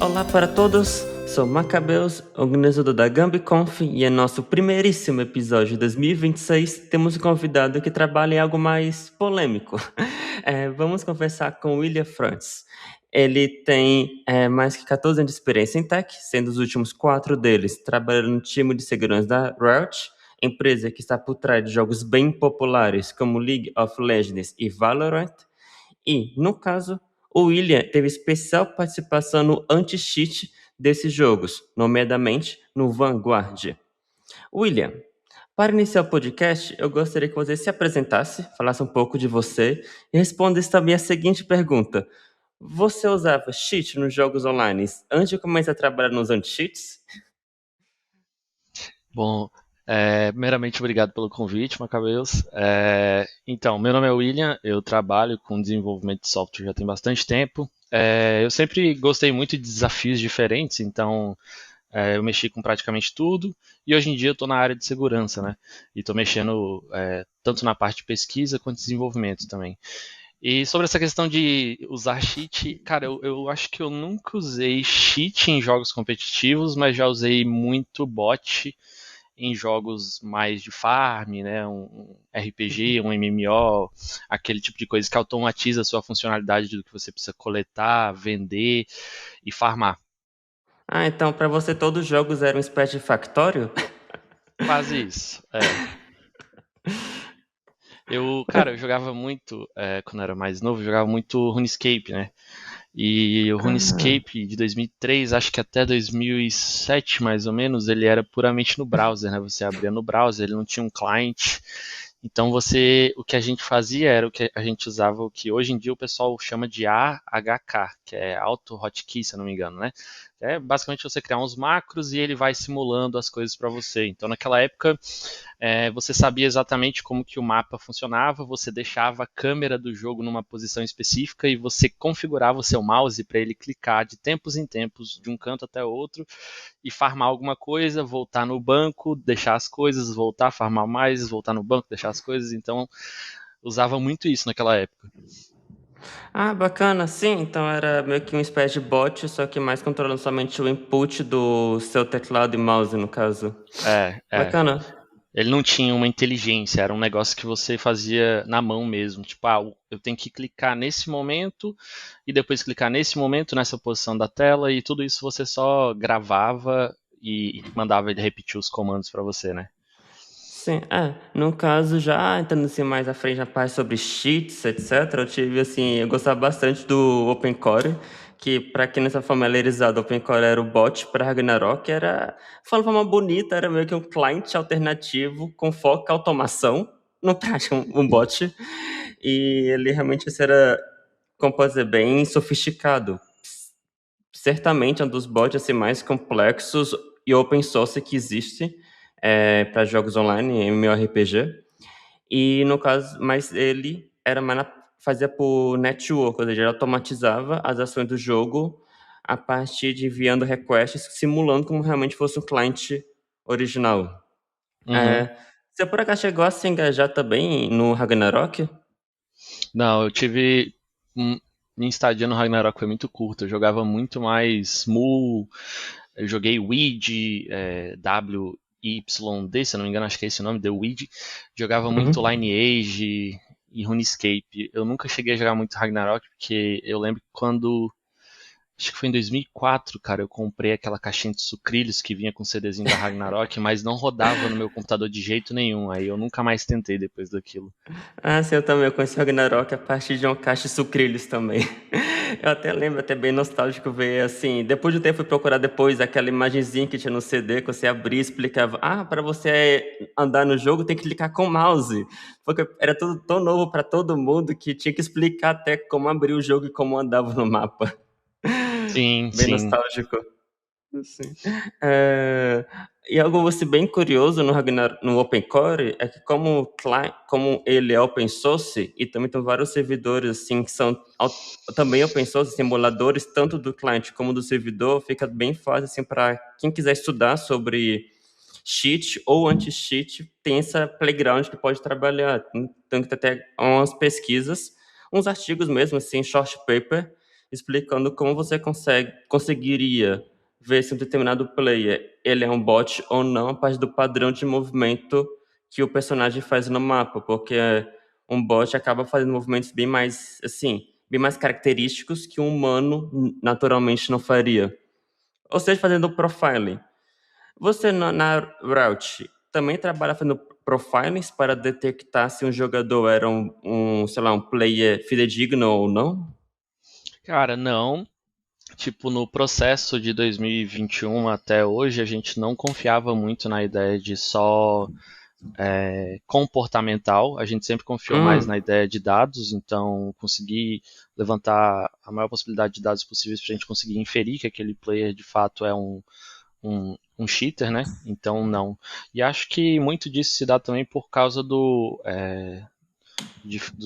Olá para todos, sou Macabeus, organizador da GambiConf, e em nosso primeiríssimo episódio de 2026 temos um convidado que trabalha em algo mais polêmico. Vamos conversar com William Frantz. Ele tem mais que 14 anos de experiência em tech, sendo os últimos 4 deles trabalhando no time de segurança da Riot, empresa que está por trás de jogos bem populares como League of Legends e Valorant. E, no caso, o William teve especial participação no anti-cheat desses jogos, nomeadamente no Vanguard. William, para iniciar o podcast, eu gostaria que você se apresentasse, falasse um pouco de você e respondesse também a seguinte pergunta: você usava cheat nos jogos online antes de começar a trabalhar nos anti-cheats? Bom, primeiramente, obrigado pelo convite, Macabeus. Então, meu nome é William, eu trabalho com desenvolvimento de software já tem bastante tempo. Eu sempre gostei muito de desafios diferentes, então eu mexi com praticamente tudo. E hoje em dia eu estou na área de segurança, né? E estou mexendo tanto na parte de pesquisa quanto desenvolvimento também. E sobre essa questão de usar cheat, cara, eu acho que eu nunca usei cheat em jogos competitivos, mas já usei muito bot em jogos mais de farm, né, um RPG, um MMO, aquele tipo de coisa que automatiza a sua funcionalidade do que você precisa coletar, vender e farmar. Ah, então para você todos os jogos eram uma espécie de factório? Quase isso. Cara, eu jogava muito, quando eu era mais novo, eu jogava muito RuneScape, né? E o Ah, RuneScape de 2003, acho que até 2007 mais ou menos, ele era puramente no browser, né? Você abria no browser, ele não tinha um client. Então o que a gente fazia era o que a gente usava, o que hoje em dia o pessoal chama de AHK, que é Auto Hotkey, se eu não me engano, né? É basicamente você criar uns macros e ele vai simulando as coisas para você. Então naquela época você sabia exatamente como que o mapa funcionava, você deixava a câmera do jogo numa posição específica e você configurava o seu mouse para ele clicar de tempos em tempos, de um canto até outro, e farmar alguma coisa, voltar no banco, deixar as coisas, voltar, farmar mais, voltar no banco, deixar as coisas. Então, usava muito isso naquela época. Bacana, sim. Então era meio que uma espécie de bot, só que mais controlando somente o input do seu teclado e mouse, no caso. É, é. Bacana. Ele não tinha uma inteligência, era um negócio que você fazia na mão mesmo. Tipo, eu tenho que clicar nesse momento e depois clicar nesse momento, nessa posição da tela, e tudo isso você só gravava e mandava ele repetir os comandos para você, né? Sim, no caso, já entrando assim mais à frente na parte sobre cheats, etc., eu tive assim, eu gostava bastante do OpenCore, que para quem não está familiarizado, o OpenCore era o bot para Ragnarok, era, falando de forma bonita, era meio que um client alternativo com foco em automação, no prático um bot, e ele realmente assim, era, como pode dizer, bem sofisticado. Certamente é um dos bots assim, mais complexos e open source que existe para jogos online, MMORPG. E no caso, mas ele era mais fazia por network, ou seja, ele automatizava as ações do jogo a partir de enviando requests, simulando como realmente fosse um cliente original. Uhum. É, você por acaso chegou a se engajar também no Ragnarok? Não, eu tive. Minha estadia no Ragnarok foi muito curta. Eu jogava muito mais Mu, eu joguei Weed, WYD, se eu não me engano, acho que é esse o nome, The Weed. Jogava muito Uhum. Lineage e RuneScape. Eu nunca cheguei a jogar muito Ragnarok, porque eu lembro que quando. Acho que foi em 2004, cara, eu comprei aquela caixinha de sucrilhos que vinha com o CDzinho da Ragnarok, mas não rodava no meu computador de jeito nenhum. Aí eu nunca mais tentei depois daquilo. Ah, sim, eu também. Eu conheci o Ragnarok a partir de uma caixa de sucrilhos também. Eu até lembro, até bem nostálgico ver assim. Depois de um tempo, fui procurar depois aquela imagenzinha que tinha no CD, que você abria e explicava: para você andar no jogo tem que clicar com o mouse. Porque era tudo tão novo para todo mundo que tinha que explicar até como abrir o jogo e como andava no mapa. Sim, Bem sim. nostálgico. Sim. Eh, e algo assim, bem curioso no OpenCore é que como ele é open source e também tem vários servidores assim que são também open source, simuladores tanto do cliente como do servidor, fica bem fácil assim para quem quiser estudar sobre cheat ou anti-cheat, tem essa playground que pode trabalhar. Então tem até umas pesquisas, uns artigos mesmo assim, short paper explicando como você conseguiria ver se um determinado player ele é um bot ou não a partir do padrão de movimento que o personagem faz no mapa, porque um bot acaba fazendo movimentos bem mais, assim, bem mais característicos que um humano naturalmente não faria. Ou seja, fazendo profiling. Você na Route também trabalha fazendo profilings para detectar se um jogador era sei lá, um player fidedigno ou não? Cara, não. Tipo, no processo de 2021 até hoje, a gente não confiava muito na ideia de só comportamental, a gente sempre confiou mais na Hum, ideia de dados, então conseguir levantar a maior possibilidade de dados possíveis para a gente conseguir inferir que aquele player de fato é um cheater, né? Então não. E acho que muito disso se dá também por causa dos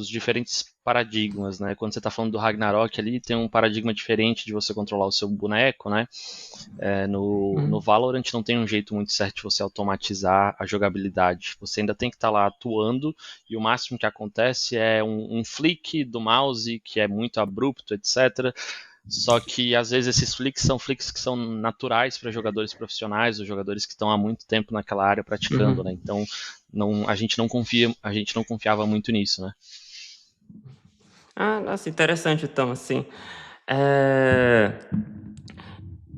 diferentes paradigmas, né? Quando você está falando do Ragnarok ali, tem um paradigma diferente de você controlar o seu boneco, né? No hum, Valorant não tem um jeito muito certo de você automatizar a jogabilidade. Você ainda tem que estar lá atuando e o máximo que acontece é um flick do mouse que é muito abrupto, etc. Só que às vezes esses flicks que são naturais para jogadores profissionais ou jogadores que estão há muito tempo naquela área praticando, né? uhum. Então a gente não confiava muito nisso, né? Ah, nossa, interessante então, assim. Eh,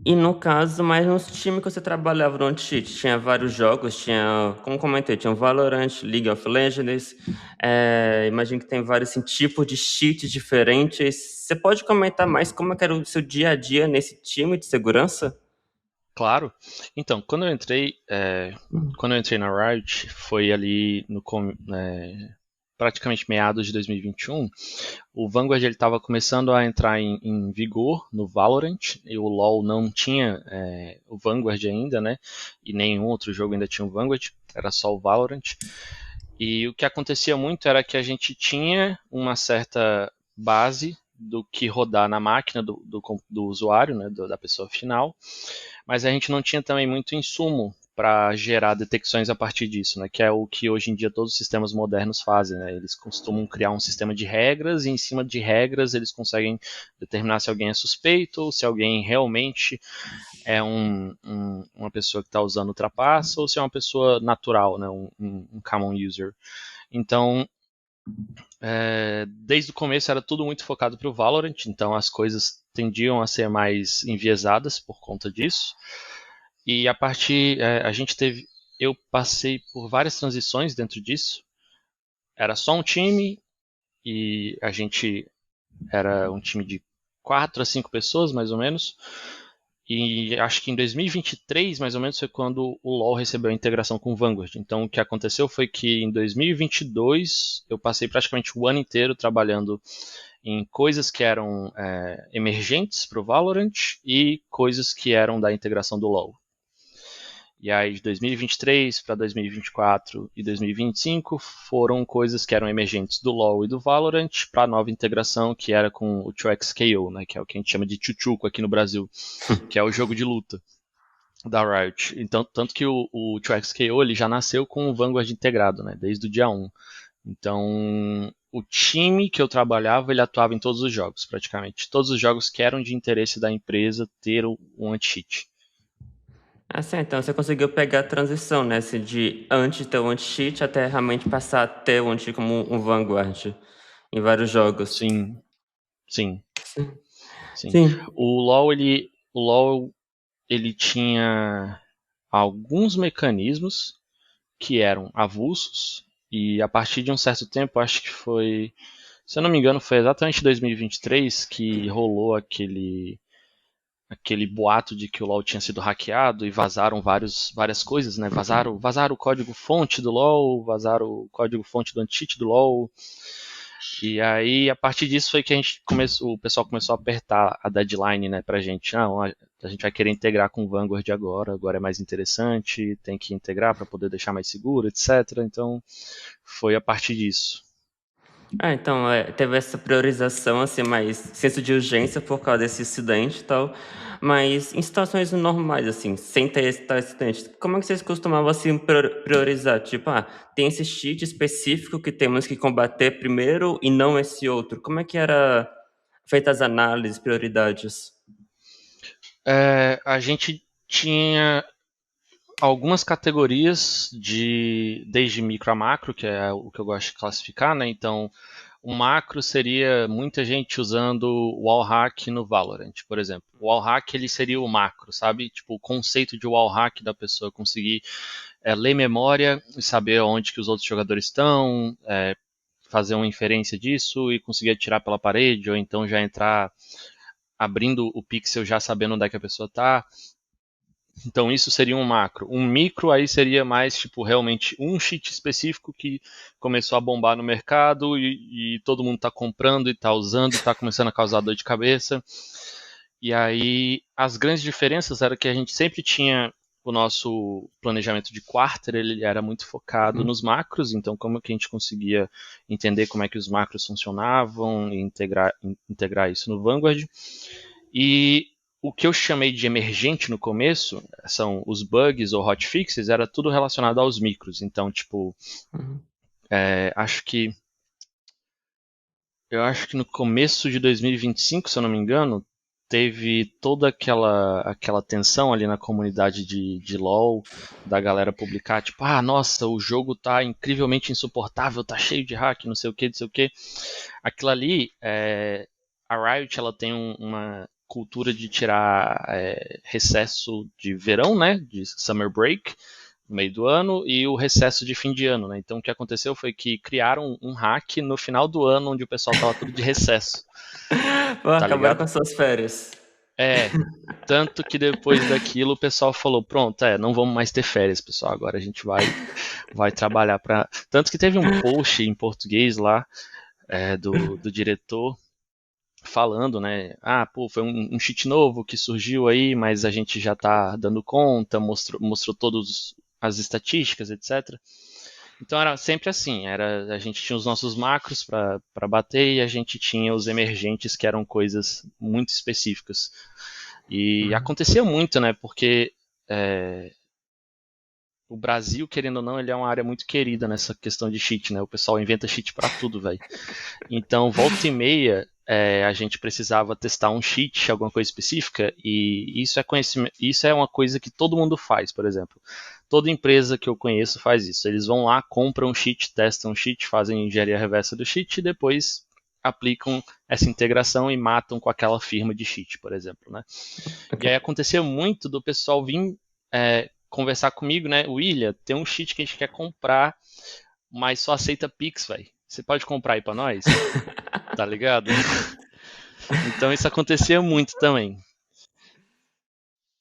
E no caso, mas nos times que você trabalhava no Anti-Cheat, tinha vários jogos, tinha, como comentei, tinha o Valorant, League of Legends, imagino que tem vários assim, tipos de cheats diferentes. Você pode comentar mais como é que era o seu dia a dia nesse time de segurança? Claro. Então, quando eu entrei na Riot, foi ali praticamente meados de 2021. O Vanguard ele estava começando a entrar em vigor no Valorant, e o LoL não tinha o Vanguard ainda, né? E nenhum outro jogo ainda tinha o Vanguard, era só o Valorant. E o que acontecia muito era que a gente tinha uma certa base do que rodar na máquina do usuário, né, da pessoa final, mas a gente não tinha também muito insumo para gerar detecções a partir disso, né, que é o que hoje em dia todos os sistemas modernos fazem. Né, eles costumam criar um sistema de regras e em cima de regras eles conseguem determinar se alguém é suspeito ou se alguém realmente é uma pessoa que está usando o trapaça ou se é uma pessoa natural, né, um common user. Então, desde o começo era tudo muito focado para o Valorant, então as coisas tendiam a ser mais enviesadas por conta disso. E a gente teve, eu passei por várias transições dentro disso. Era só um time e a gente era um time de 4 a 5 pessoas, mais ou menos. E acho que em 2023, mais ou menos, foi quando o LoL recebeu a integração com o Vanguard. Então, o que aconteceu foi que em 2022 eu passei praticamente o ano inteiro trabalhando em coisas que eram emergentes para o Valorant e coisas que eram da integração do LoL. E aí, de 2023 para 2024 e 2025 foram coisas que eram emergentes do LoL e do Valorant para a nova integração que era com o 2XKO, né, que é o que a gente chama de Chuchuco aqui no Brasil, que é o jogo de luta da Riot. Então, tanto que o 2XKO ele já nasceu com o Vanguard integrado, né, desde o dia 1. Então, o time que eu trabalhava, ele atuava em todos os jogos, praticamente. Todos os jogos que eram de interesse da empresa ter um anti-cheat. Assim, então você conseguiu pegar a transição, né? Assim, de antes ter o anti-cheat até realmente passar a ter o anti como um Vanguard em vários jogos. Sim, sim, sim. Sim. O LoL, ele tinha alguns mecanismos que eram avulsos e a partir de um certo tempo, acho que foi, se eu não me engano, foi exatamente em 2023 que rolou aquele boato de que o LoL tinha sido hackeado e vazaram várias coisas, né? Vazaram o código fonte do LoL, vazaram o código fonte do anti-cheat do LoL. E aí, a partir disso foi que o pessoal começou a apertar a deadline, né, pra gente. Não, a gente vai querer integrar com o Vanguard agora é mais interessante, tem que integrar para poder deixar mais seguro, etc. Então, foi a partir disso. Ah, então teve essa priorização, assim, mais senso de urgência por causa desse incidente e tal. Mas em situações normais, assim, sem ter esse tal incidente, como é que vocês costumavam, assim, priorizar? Tipo, tem esse cheat específico que temos que combater primeiro e não esse outro. Como é que era feitas as análises, prioridades? A gente tinha algumas categorias desde micro a macro, que é o que eu gosto de classificar, né? Então, o macro seria muita gente usando o wallhack no Valorant, por exemplo. O wallhack ele seria o macro, sabe? Tipo, o conceito de wallhack da pessoa conseguir ler memória e saber onde que os outros jogadores estão, fazer uma inferência disso e conseguir atirar pela parede, ou então já entrar abrindo o pixel já sabendo onde é que a pessoa está. Então isso seria um macro. Um micro aí seria mais tipo realmente um cheat específico que começou a bombar no mercado e todo mundo está comprando e está usando e está começando a causar dor de cabeça. E aí as grandes diferenças era que a gente sempre tinha o nosso planejamento de quarter, ele era muito focado nos macros, então como que a gente conseguia entender como é que os macros funcionavam e integrar isso no Vanguard. E o que eu chamei de emergente no começo, são os bugs ou hotfixes, era tudo relacionado aos micros. Então, tipo, Uhum. acho que eu acho que no começo de 2025, se eu não me engano, teve toda aquela tensão ali na comunidade de LoL, da galera publicar, tipo, nossa, o jogo tá incrivelmente insuportável, tá cheio de hack, não sei o que, não sei o que. Aquilo ali, a Riot, ela tem uma cultura de tirar recesso de verão, né, de summer break, no meio do ano, e o recesso de fim de ano, né? Então o que aconteceu foi que criaram um hack no final do ano, onde o pessoal tava tudo de recesso, Pô, tá acabaram com ligado? as suas férias. É, tanto que depois daquilo o pessoal falou, pronto, não vamos mais ter férias, pessoal, agora a gente vai trabalhar para. Tanto que teve um post em português lá do diretor falando, né? Pô, foi um cheat novo que surgiu aí, mas a gente já tá dando conta, mostrou todas as estatísticas, etc. Então era sempre assim, a gente tinha os nossos macros para bater e a gente tinha os emergentes que eram coisas muito específicas. E Uhum. acontecia muito, né? Porque o Brasil, querendo ou não, ele é uma área muito querida nessa questão de cheat, né? O pessoal inventa cheat para tudo, velho. Então, volta e meia, a gente precisava testar um cheat, alguma coisa específica, e isso é conhecimento, isso é uma coisa que todo mundo faz, por exemplo. Toda empresa que eu conheço faz isso. Eles vão lá, compram um cheat, testam um cheat, fazem engenharia reversa do cheat e depois aplicam essa integração e matam com aquela firma de cheat, por exemplo, né? E aí Ok. acontecia muito do pessoal vir conversar comigo, né? William, tem um cheat que a gente quer comprar, mas só aceita Pix, velho. Você pode comprar aí pra nós? Tá ligado? Então isso acontecia muito também.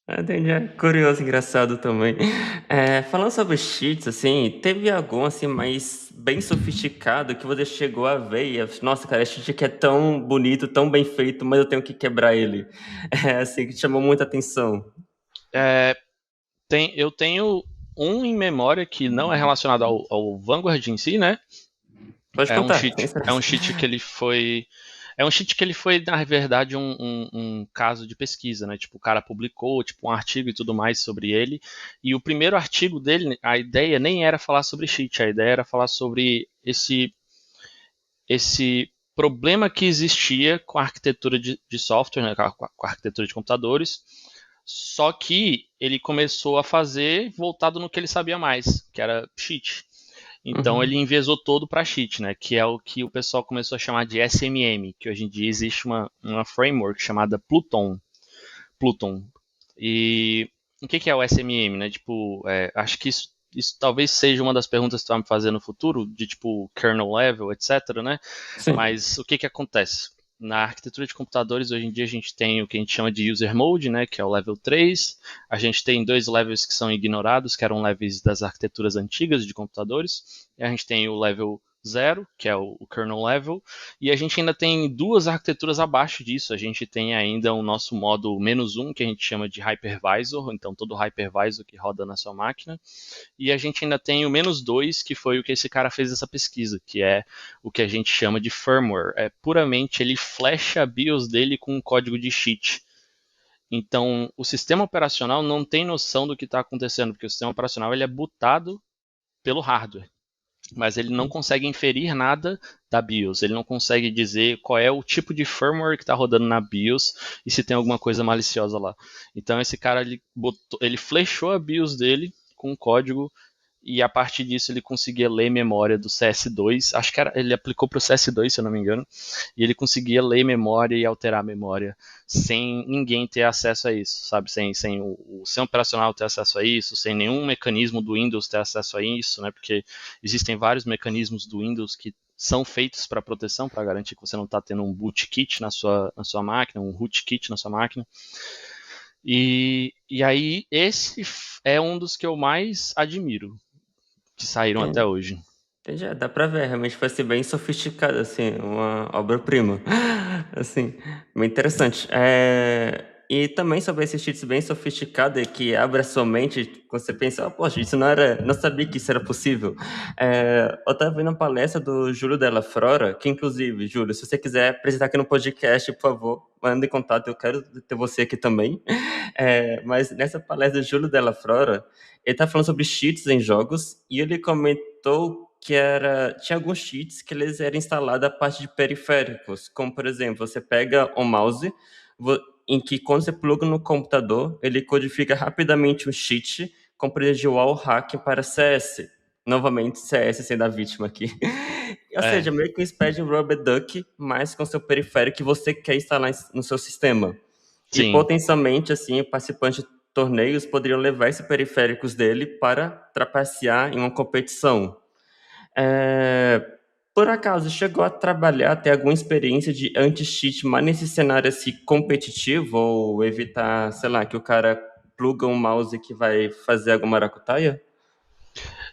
Entendi. É curioso, engraçado também. Falando sobre cheats, assim, teve algum assim mais bem sofisticado que você chegou a ver e, nossa, cara, esse cheat aqui é tão bonito, tão bem feito, mas eu tenho que quebrar ele. É assim, que te chamou muita atenção. É, eu tenho um em memória que não é relacionado ao Vanguard em si, né? Pode É um contar, cheat, tem é um certeza. cheat que ele foi. É um cheat que ele foi, na verdade, um caso de pesquisa, né? Tipo, o cara publicou tipo, um artigo e tudo mais sobre ele. E o primeiro artigo dele, a ideia nem era falar sobre cheat, a ideia era falar sobre esse problema que existia com a arquitetura de software, né, com a arquitetura de computadores, só que ele começou a fazer voltado no que ele sabia mais, que era cheat. Então ele Uhum. enviesou todo para cheat, né, que é o que o pessoal começou a chamar de SMM, que hoje em dia existe uma framework chamada Pluton. E o que é o SMM, né? Tipo, acho que isso talvez seja uma das perguntas que tu vai me fazer no futuro, de tipo kernel level, etc, né? Sim. Mas o que acontece? Na arquitetura de computadores, hoje em dia a gente tem o que a gente chama de user mode, né, que é o level 3. A gente tem dois levels que são ignorados, que eram levels das arquiteturas antigas de computadores. E a gente tem o level 0, que é o kernel level, e a gente ainda tem duas arquiteturas abaixo disso. A gente tem ainda o nosso modo "-1", que a gente chama de hypervisor, então todo hypervisor que roda na sua máquina. E a gente ainda tem o "-2", que foi o que esse cara fez essa pesquisa, que é o que a gente chama de firmware. É puramente ele flecha a BIOS dele com um código de cheat. Então, o sistema operacional não tem noção do que está acontecendo, porque o sistema operacional ele é bootado pelo hardware. mas ele não consegue inferir nada da BIOS. Ele não consegue dizer qual é o tipo de firmware que está rodando na BIOS e se tem alguma coisa maliciosa lá. Então esse cara ele flechou a BIOS dele com um código e a partir disso ele conseguia ler memória do CS2. Acho que ele aplicou para o CS2, se eu não me engano, e ele conseguia ler memória e alterar a memória sem ninguém ter acesso a isso, sabe? Sem o sistema operacional ter acesso a isso, sem nenhum mecanismo do Windows ter acesso a isso, né? Porque existem vários mecanismos do Windows que são feitos para proteção, para garantir que você não está tendo um bootkit na sua máquina, um rootkit na sua máquina. E aí, esse é um dos que eu mais admiro, que saíram até hoje. Entendi, dá pra ver, realmente vai ser bem sofisticado, assim, uma obra-prima. Assim, bem interessante. E também sobre esses cheats bem sofisticados que abre a sua mente, quando você pensa, poxa, isso não era, não sabia que isso era possível. Eu tava vendo uma palestra do Júlio Della Frora, que inclusive, Júlio, se você quiser apresentar aqui no podcast, por favor, manda em contato, eu quero ter você aqui também. Mas nessa palestra do Júlio Della Frora, ele tá falando sobre cheats em jogos, e ele comentou que tinha alguns cheats que eles eram instalados a partir de periféricos, como por exemplo, você pega um mouse em que quando você pluga no computador, ele codifica rapidamente um cheat, como por exemplo, de wall hacking para CS. Novamente, CS sendo a vítima aqui. Ou É, seja, meio que um espécie de rubber duck, mas com seu periférico que você quer instalar no seu sistema. E sim. potencialmente, assim, participantes de torneios poderiam levar esses periféricos dele para trapacear em uma competição. É, por acaso, chegou a trabalhar, ter alguma experiência de anti-cheat, mas nesse cenário assim, competitivo, ou evitar, sei lá, que o cara pluga um mouse que vai fazer alguma maracutaia?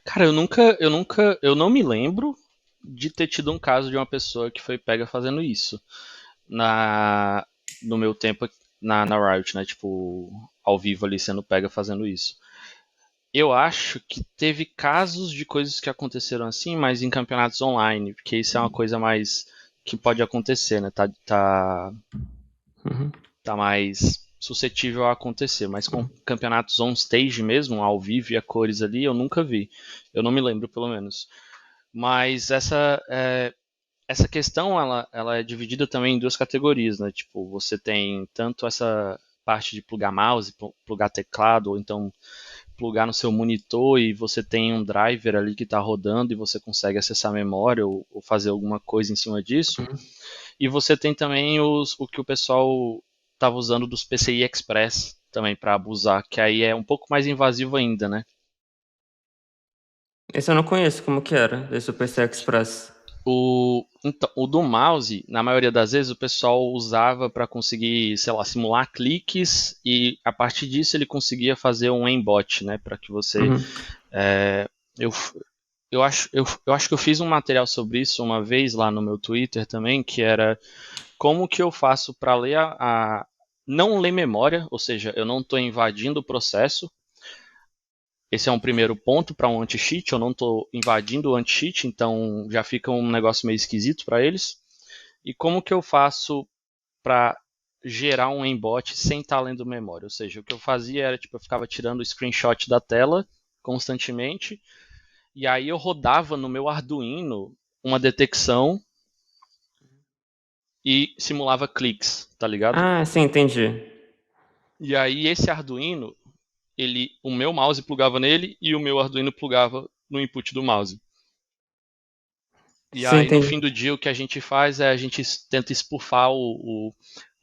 Cara, eu não me lembro de ter tido um caso de uma pessoa que foi pega fazendo isso na, no meu tempo na Riot, né? Tipo, ao vivo ali sendo pega fazendo isso. Eu acho que teve casos de coisas que aconteceram assim, mas em campeonatos online, porque isso é uma coisa mais que pode acontecer, né? Uhum. Tá mais suscetível a acontecer, mas com campeonatos on stage mesmo, ao vivo e a cores ali, eu nunca vi. Eu não me lembro, pelo menos. Mas essa questão, ela é dividida também em duas categorias, né? Tipo, você tem tanto essa parte de plugar mouse, plugar teclado, ou então plugar no seu monitor e você tem um driver ali que está rodando e você consegue acessar a memória ou fazer alguma coisa em cima disso. E você tem também o que o pessoal estava usando dos PCI Express também para abusar, que aí é um pouco mais invasivo ainda, né? Esse eu não conheço, como que era, desse PC Express. Então, o do mouse, na maioria das vezes, o pessoal usava para conseguir, sei lá, simular cliques e a partir disso ele conseguia fazer um aimbot, né? Para que você. Uhum. É, eu, eu acho que eu fiz um material sobre isso uma vez lá no meu Twitter também, que era como que eu faço para ler não ler memória, ou seja, eu não estou invadindo o processo. Esse é um primeiro ponto para um anti-cheat, eu não estou invadindo o anti-cheat, então já fica um negócio meio esquisito para eles. E como que eu faço para gerar um aimbot sem estar lendo memória? Ou seja, o que eu fazia era, tipo, eu ficava tirando o screenshot da tela constantemente, e aí eu rodava no meu Arduino uma detecção e simulava cliques, tá ligado? Ah, sim, entendi. E aí esse Arduino, o meu mouse plugava nele e o meu Arduino plugava no input do mouse. E Sim, aí no entendi. fim do dia o que a gente faz é a gente tenta espufar o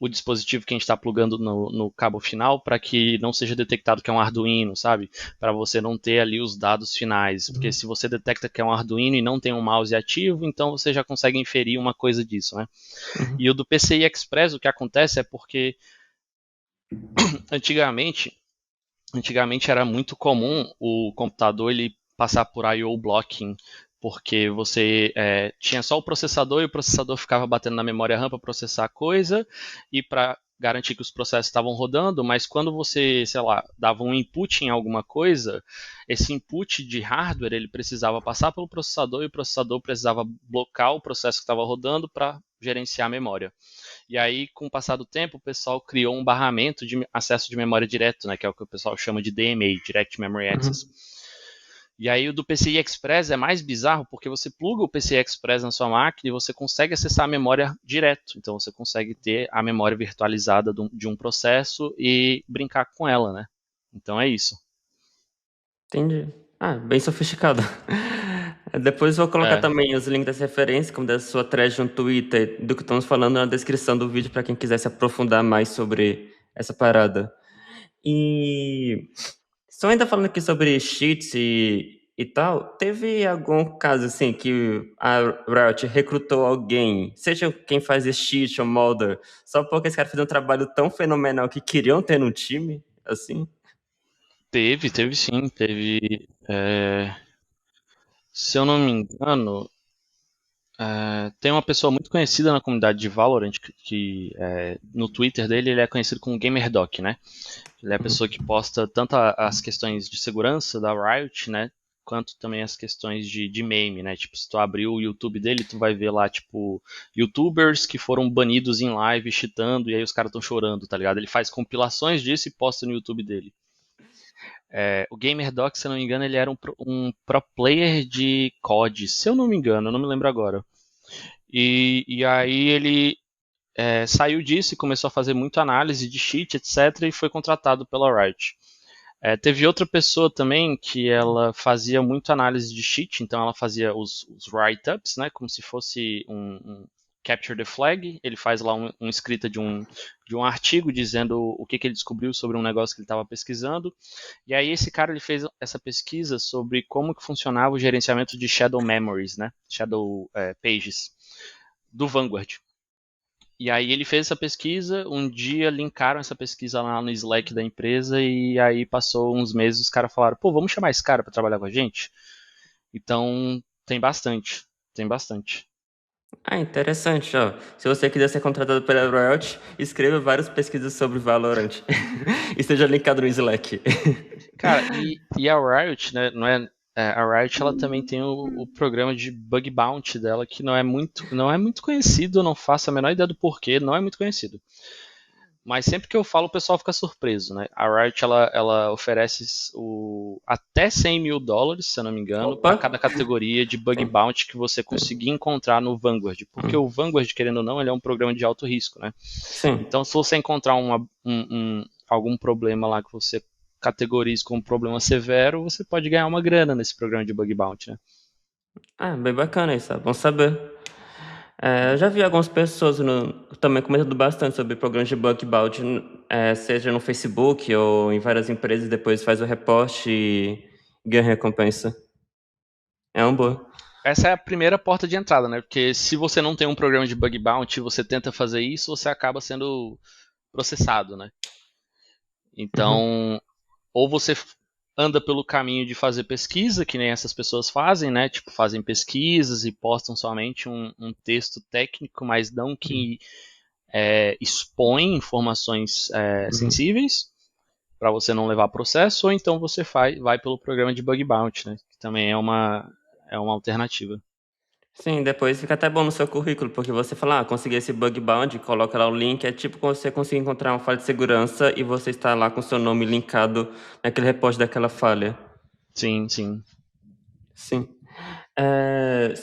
dispositivo que a gente está plugando no cabo final para que não seja detectado que é um Arduino, sabe? Para você não ter ali os dados finais. Porque se você detecta que é um Arduino e não tem um mouse ativo, então você já consegue inferir uma coisa disso, né? Uhum. E o do PCI Express, o que acontece é porque antigamente Antigamente era muito comum o computador ele passar por I/O blocking, porque você tinha só o processador e o processador ficava batendo na memória RAM para processar a coisa e para garantir que os processos estavam rodando, mas quando você, sei lá, dava um input em alguma coisa, esse input de hardware ele precisava passar pelo processador e o processador precisava blocar o processo que estava rodando para gerenciar a memória. E aí, com o passar do tempo, o pessoal criou um barramento de acesso de memória direto, né, que é o que o pessoal chama de DMA, Direct Memory Uhum. Access. E aí o do PCI Express é mais bizarro porque você pluga o PCI Express na sua máquina e você consegue acessar a memória direto. Então você consegue ter a memória virtualizada de um processo e brincar com ela, né? Então é isso. Entendi. Ah, bem sofisticado. Depois vou colocar É, também os links das referências, como da sua thread no Twitter, do que estamos falando na descrição do vídeo para quem quiser se aprofundar mais sobre essa parada. E só ainda falando aqui sobre cheats e tal, teve algum caso assim que a Riot recrutou alguém, seja quem faz esse cheat ou modder, só porque esse cara fez um trabalho tão fenomenal que queriam ter no time, assim? teve sim, teve. Se eu não me engano, tem uma pessoa muito conhecida na comunidade de Valorant que no Twitter dele ele é conhecido como GamerDoc, né? Ele é a pessoa que posta tanto as questões de segurança da Riot, né? Quanto também as questões de meme, né? Tipo, se tu abrir o YouTube dele, tu vai ver lá, tipo, YouTubers que foram banidos em live, cheatando, e aí os caras estão chorando, tá ligado? Ele faz compilações disso e posta no YouTube dele. O GamerDoc, se eu não me engano, ele era um pro player de COD, se eu não me engano, eu não me lembro agora. E aí ele saiu disso e começou a fazer muita análise de cheat, etc., e foi contratado pela Riot. Teve outra pessoa também que ela fazia muito análise de cheat, então ela fazia os write-ups, né, como se fosse um capture the flag. Ele faz lá um escrita de um artigo dizendo o que ele descobriu sobre um negócio que ele estava pesquisando. E aí esse cara ele fez essa pesquisa sobre como que funcionava o gerenciamento de shadow memories, né, shadow pages do Vanguard. E aí ele fez essa pesquisa, um dia linkaram essa pesquisa lá no Slack da empresa e aí passou uns meses os caras falaram, pô, vamos chamar esse cara para trabalhar com a gente? Então tem bastante, tem bastante. Ah, interessante, ó. Se você quiser ser contratado pela Riot, escreva várias pesquisas sobre Valorant. E esteja linkado no Slack. Cara, e a Riot, né, a Riot ela também tem o programa de bug bounty dela que não é muito conhecido, eu não faço a menor ideia do porquê, não é muito conhecido. Mas sempre que eu falo, o pessoal fica surpreso, né? A Riot ela oferece até US$ 100.000, se eu não me engano, Opa! para cada categoria de bug Sim. bounty que você conseguir encontrar no Vanguard. Porque o Hum. Vanguard, querendo ou não, ele é um programa de alto risco, né? Sim. Então, se você encontrar algum problema lá que você categorize como problema severo, você pode ganhar uma grana nesse programa de bug bounty, né? Ah, bem bacana isso, é bom saber. Eu já vi algumas pessoas também comentando bastante sobre programas de bug bounty, seja no Facebook ou em várias empresas, depois faz o reporte e ganha recompensa. É uma boa. Essa é a primeira porta de entrada, né? Porque se você não tem um programa de bug bounty e você tenta fazer isso, você acaba sendo processado, né? Uhum. Então, ou você anda pelo caminho de fazer pesquisa, que nem essas pessoas fazem, né? Tipo, fazem pesquisas e postam somente um texto técnico, mas não que expõe informações Uhum. sensíveis para você não levar processo, ou então você vai pelo programa de bug bounty, né? Que também é uma alternativa. Sim, depois fica até bom no seu currículo, porque você fala, consegui esse bug bounty, coloca lá o link, é tipo como você conseguir encontrar uma falha de segurança e você está lá com seu nome linkado naquele reporte daquela falha. Sim, sim. Sim.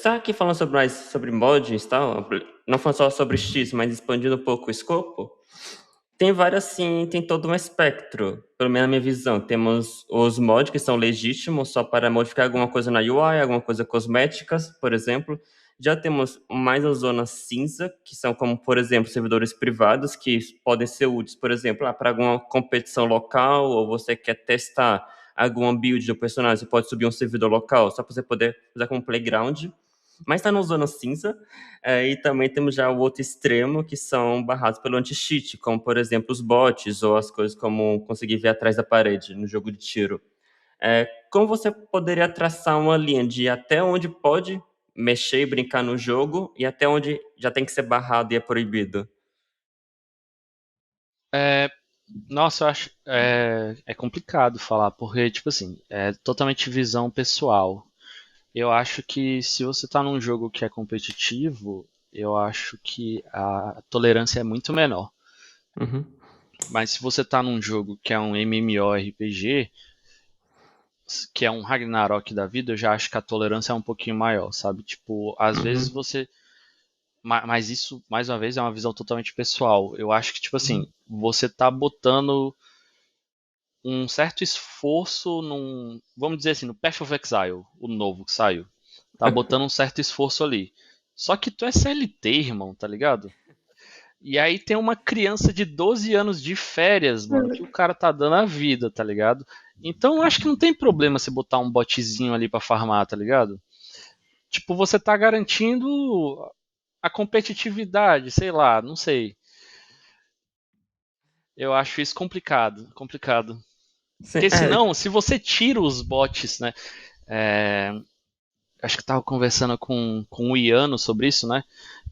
Só que falando mais sobre mods e tal, não falando só sobre X, mas expandindo um pouco o escopo, tem várias sim, tem todo um espectro, pelo menos na minha visão. Temos os mods que são legítimos só para modificar alguma coisa na UI, alguma coisa cosméticas, por exemplo. Já temos mais a zona cinza, que são como, por exemplo, servidores privados que podem ser úteis, por exemplo, para alguma competição local ou você quer testar alguma build do personagem, você pode subir um servidor local só para você poder usar como playground. Mas está na zona cinza, e também temos já o outro extremo, que são barrados pelo anti-cheat, como, por exemplo, os bots ou as coisas como conseguir ver atrás da parede no jogo de tiro. Como você poderia traçar uma linha de até onde pode mexer e brincar no jogo e até onde já tem que ser barrado e é proibido? É, nossa, eu acho é complicado falar, porque, tipo assim, é totalmente visão pessoal. Eu acho que se você tá num jogo que é competitivo, eu acho que a tolerância é muito menor. Uhum. Mas se você tá num jogo que é um MMORPG, que é um Ragnarok da vida, eu já acho que a tolerância é um pouquinho maior, sabe? Tipo, às vezes Uhum, você. Mas isso, mais uma vez, é uma visão totalmente pessoal. Eu acho que, tipo assim, uhum. você tá botando um certo esforço num. Vamos dizer assim, no Path of Exile, o novo que saiu. Tá botando um certo esforço ali. Só que tu é CLT, irmão, tá ligado? E aí tem uma criança de 12 anos de férias, mano, que o cara tá dando a vida, tá ligado? Então eu acho que não tem problema você botar um botzinho ali pra farmar, tá ligado? Tipo, você tá garantindo a competitividade, sei lá, não sei. Eu acho isso complicado, complicado. Sim, Porque senão, se você tira os bots, né? É, acho que tava conversando com o Iano sobre isso, né?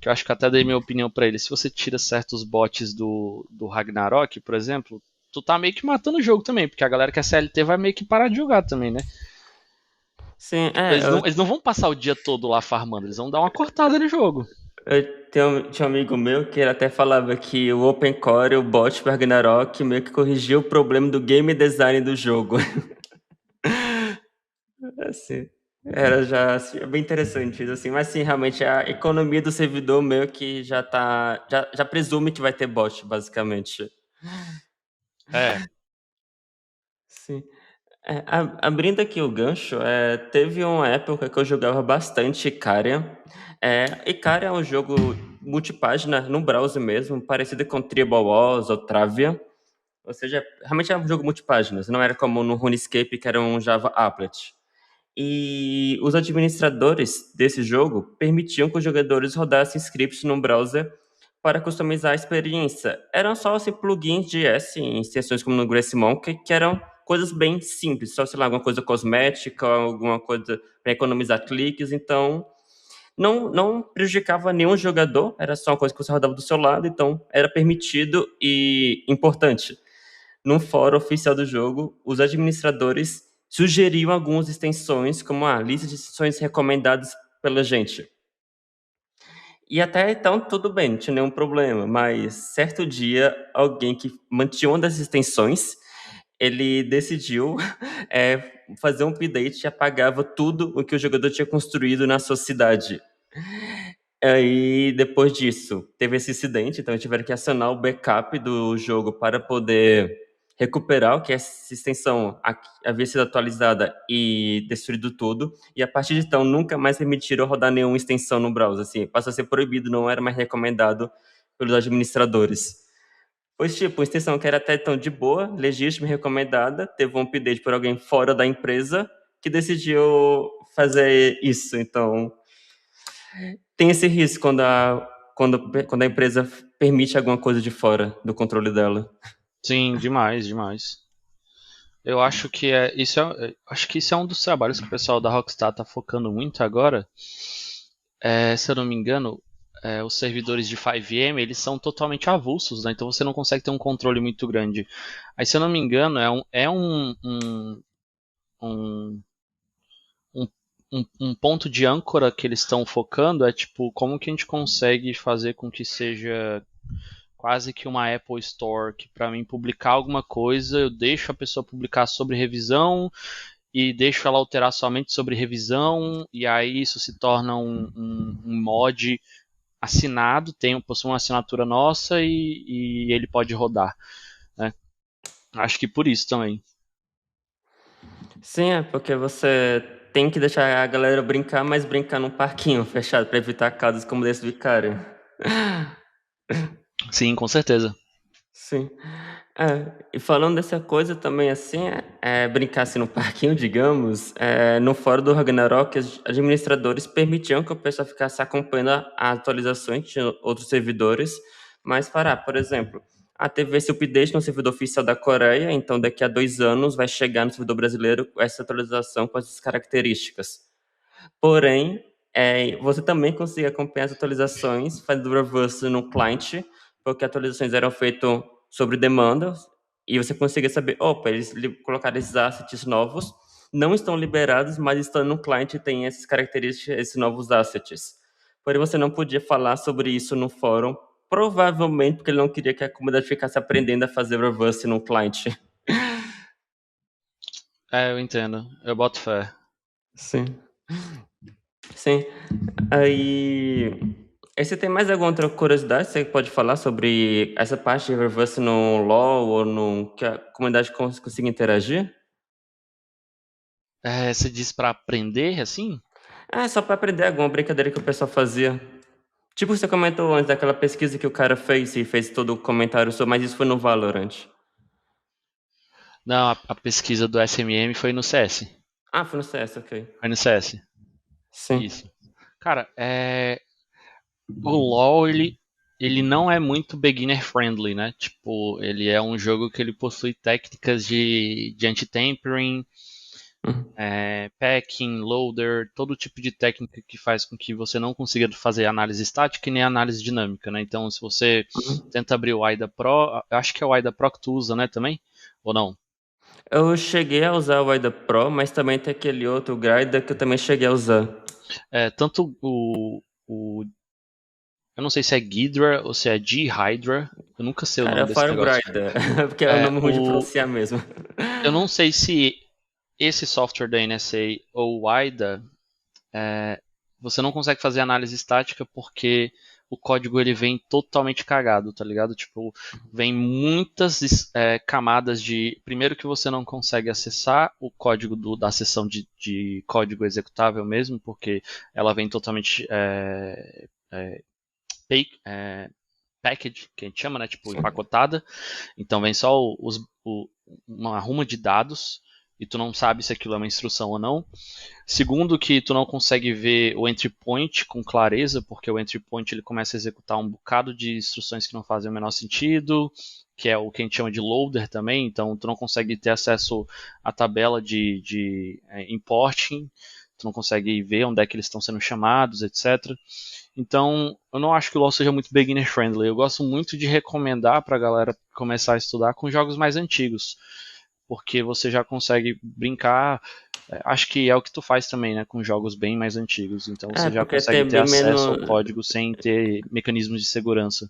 Que eu acho que até dei minha opinião pra ele. Se você tira certos bots do Ragnarok, por exemplo, tu tá meio que matando o jogo também, porque a galera que é CLT vai meio que parar de jogar também, né? sim, Tipo, eles não vão passar o dia todo lá farmando, eles vão dar uma cortada no jogo. tinha um amigo meu que ele até falava que o Open Core, o bot para Ragnarok, meio que corrigiu o problema do game design do jogo. Assim, era já assim, é bem interessante isso, assim, mas sim, realmente a economia do servidor meio que já presume que vai ter bot, basicamente. É, Sim. Abrindo aqui o gancho, teve uma época que eu jogava bastante Icaria. Icaria é um jogo multipágina no browser mesmo, parecido com Tribal Wars ou Travia. Ou seja, realmente é um jogo multipáginas, não era como no RuneScape, que era um Java applet. E os administradores desse jogo permitiam que os jogadores rodassem scripts no browser para customizar a experiência. Eram só assim, plugins de S em extensões como no GraceMonkey, que eram coisas bem simples, só sei lá, alguma coisa cosmética, alguma coisa para economizar cliques, então não prejudicava nenhum jogador, era só uma coisa que você rodava do seu lado, então era permitido e importante. No fórum oficial do jogo, os administradores sugeriam algumas extensões, como a lista de extensões recomendadas pela gente. E até então tudo bem, não tinha nenhum problema, mas certo dia alguém que mantinha uma das extensões, ele decidiu fazer um update e apagava tudo o que o jogador tinha construído na sua cidade. Aí, depois disso, teve esse incidente, então tiveram que acionar o backup do jogo para poder recuperar o que essa extensão havia sido atualizada e destruído tudo. E a partir de então, nunca mais permitiram rodar nenhuma extensão no browser. Assim, passou a ser proibido, não era mais recomendado pelos administradores. Pois, tipo, uma extensão que era até então de boa, legítima e recomendada, teve um update por alguém fora da empresa que decidiu fazer isso. Então, tem esse risco quando a empresa permite alguma coisa de fora do controle dela. sim, demais, demais. Eu acho que acho que isso é um dos trabalhos que o pessoal da Rockstar tá focando muito agora. Se eu não me engano, os servidores de 5M eles são totalmente avulsos, né? Então você não consegue ter um controle muito grande. Aí, se eu não me engano, um, um, um ponto de âncora que eles estão focando é tipo como que a gente consegue fazer com que seja quase que uma Apple Store, que para mim publicar alguma coisa, eu deixo a pessoa publicar sobre revisão e deixo ela alterar somente sobre revisão, e aí isso se torna um mod assinado, possui uma assinatura nossa e ele pode rodar, né? Acho que por isso também. Sim, é porque você tem que deixar a galera brincar, mas brincar num parquinho fechado para evitar casos como esse do Icário. Sim, com certeza. Sim. E falando dessa coisa também assim, brincar assim no parquinho, digamos, no fórum do Ragnarok, os administradores permitiam que o pessoal ficasse acompanhando as atualizações de outros servidores, mas parar, por exemplo, teve esse update no servidor oficial da Coreia, então daqui a 2 anos vai chegar no servidor brasileiro essa atualização com essas características. Porém, você também consegue acompanhar as atualizações fazendo reverse no client, porque atualizações eram feitas sobre demanda, e você conseguia saber, opa, eles colocaram esses assets novos, não estão liberados, mas estão no client e tem essas características, esses novos assets. Porém, você não podia falar sobre isso no fórum, provavelmente porque ele não queria que a comunidade ficasse aprendendo a fazer reverse no client. É, eu entendo. Eu boto fé. Sim. Sim. Aí. Aí você tem mais alguma outra curiosidade que você pode falar sobre essa parte de reverse no LoL ou no que a comunidade consiga interagir? É, você diz pra aprender, assim? Ah, só pra aprender alguma brincadeira que o pessoal fazia. Tipo, você comentou antes daquela pesquisa que o cara fez e fez todo o comentário sobre, mas isso foi no Valorant. Não, a pesquisa do SMM foi no CS. Ah, foi no CS, ok. Foi no CS. Sim. Isso. Cara, o LoL, ele não é muito beginner friendly, né? Tipo, ele é um jogo que ele possui técnicas de anti-tampering, Uhum. packing, loader, todo tipo de técnica que faz com que você não consiga fazer análise estática e nem análise dinâmica, né? Então, se você Uhum. tenta abrir o AIDA Pro, acho que é o AIDA Pro que tu usa, né, também? Ou não? Eu cheguei a usar o AIDA Pro, mas também tem aquele outro Grida que eu também cheguei a usar. Tanto eu não sei se é Ghidra ou se é G-Hydra, eu nunca sei o Cara, nome eu desse falo negócio. Grida, porque é um É, nome ruim de pronunciar mesmo. eu não sei se esse software da NSA ou o AIDA, você não consegue fazer análise estática porque o código ele vem totalmente cagado, tá ligado? Tipo, vem muitas camadas de. Primeiro que você não consegue acessar o código da seção de código executável mesmo, porque ela vem totalmente package, que a gente chama, né? Tipo, Sim. empacotada. Então vem só uma ruma de dados e tu não sabe se aquilo é uma instrução ou não. Segundo, que tu não consegue ver o entry point com clareza, porque o entry point ele começa a executar um bocado de instruções que não fazem o menor sentido, que é o que a gente chama de loader também, então tu não consegue ter acesso à tabela de importing, tu não consegue ver onde é que eles estão sendo chamados, etc. Então, eu não acho que o LoL seja muito beginner friendly. Eu gosto muito de recomendar para a galera começar a estudar com jogos mais antigos, porque você já consegue brincar. Acho que é o que tu faz também, né, com jogos bem mais antigos. Então É, você já porque consegue tem ter bem acesso ao menos. código sem ter mecanismos de segurança.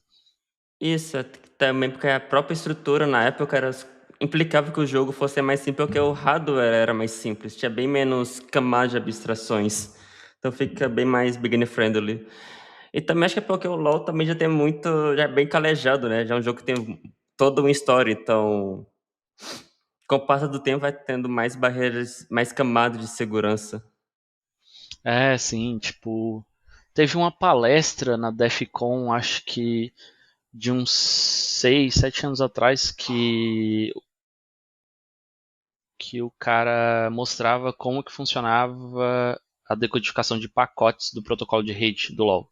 Isso, também porque a própria estrutura na época implicava que o jogo fosse mais simples, porque o hardware era mais simples, tinha bem menos camadas de abstrações. Então fica bem mais beginner friendly. E também acho que é porque o LoL também já tem muito, já é bem calejado, né? Já é um jogo que tem toda uma história, então com o passar do tempo vai tendo mais barreiras, mais camadas de segurança. É, sim, tipo, teve uma palestra na DEF CON, acho que de uns 6, 7 anos atrás, que o cara mostrava como que funcionava a decodificação de pacotes do protocolo de rede do LoL.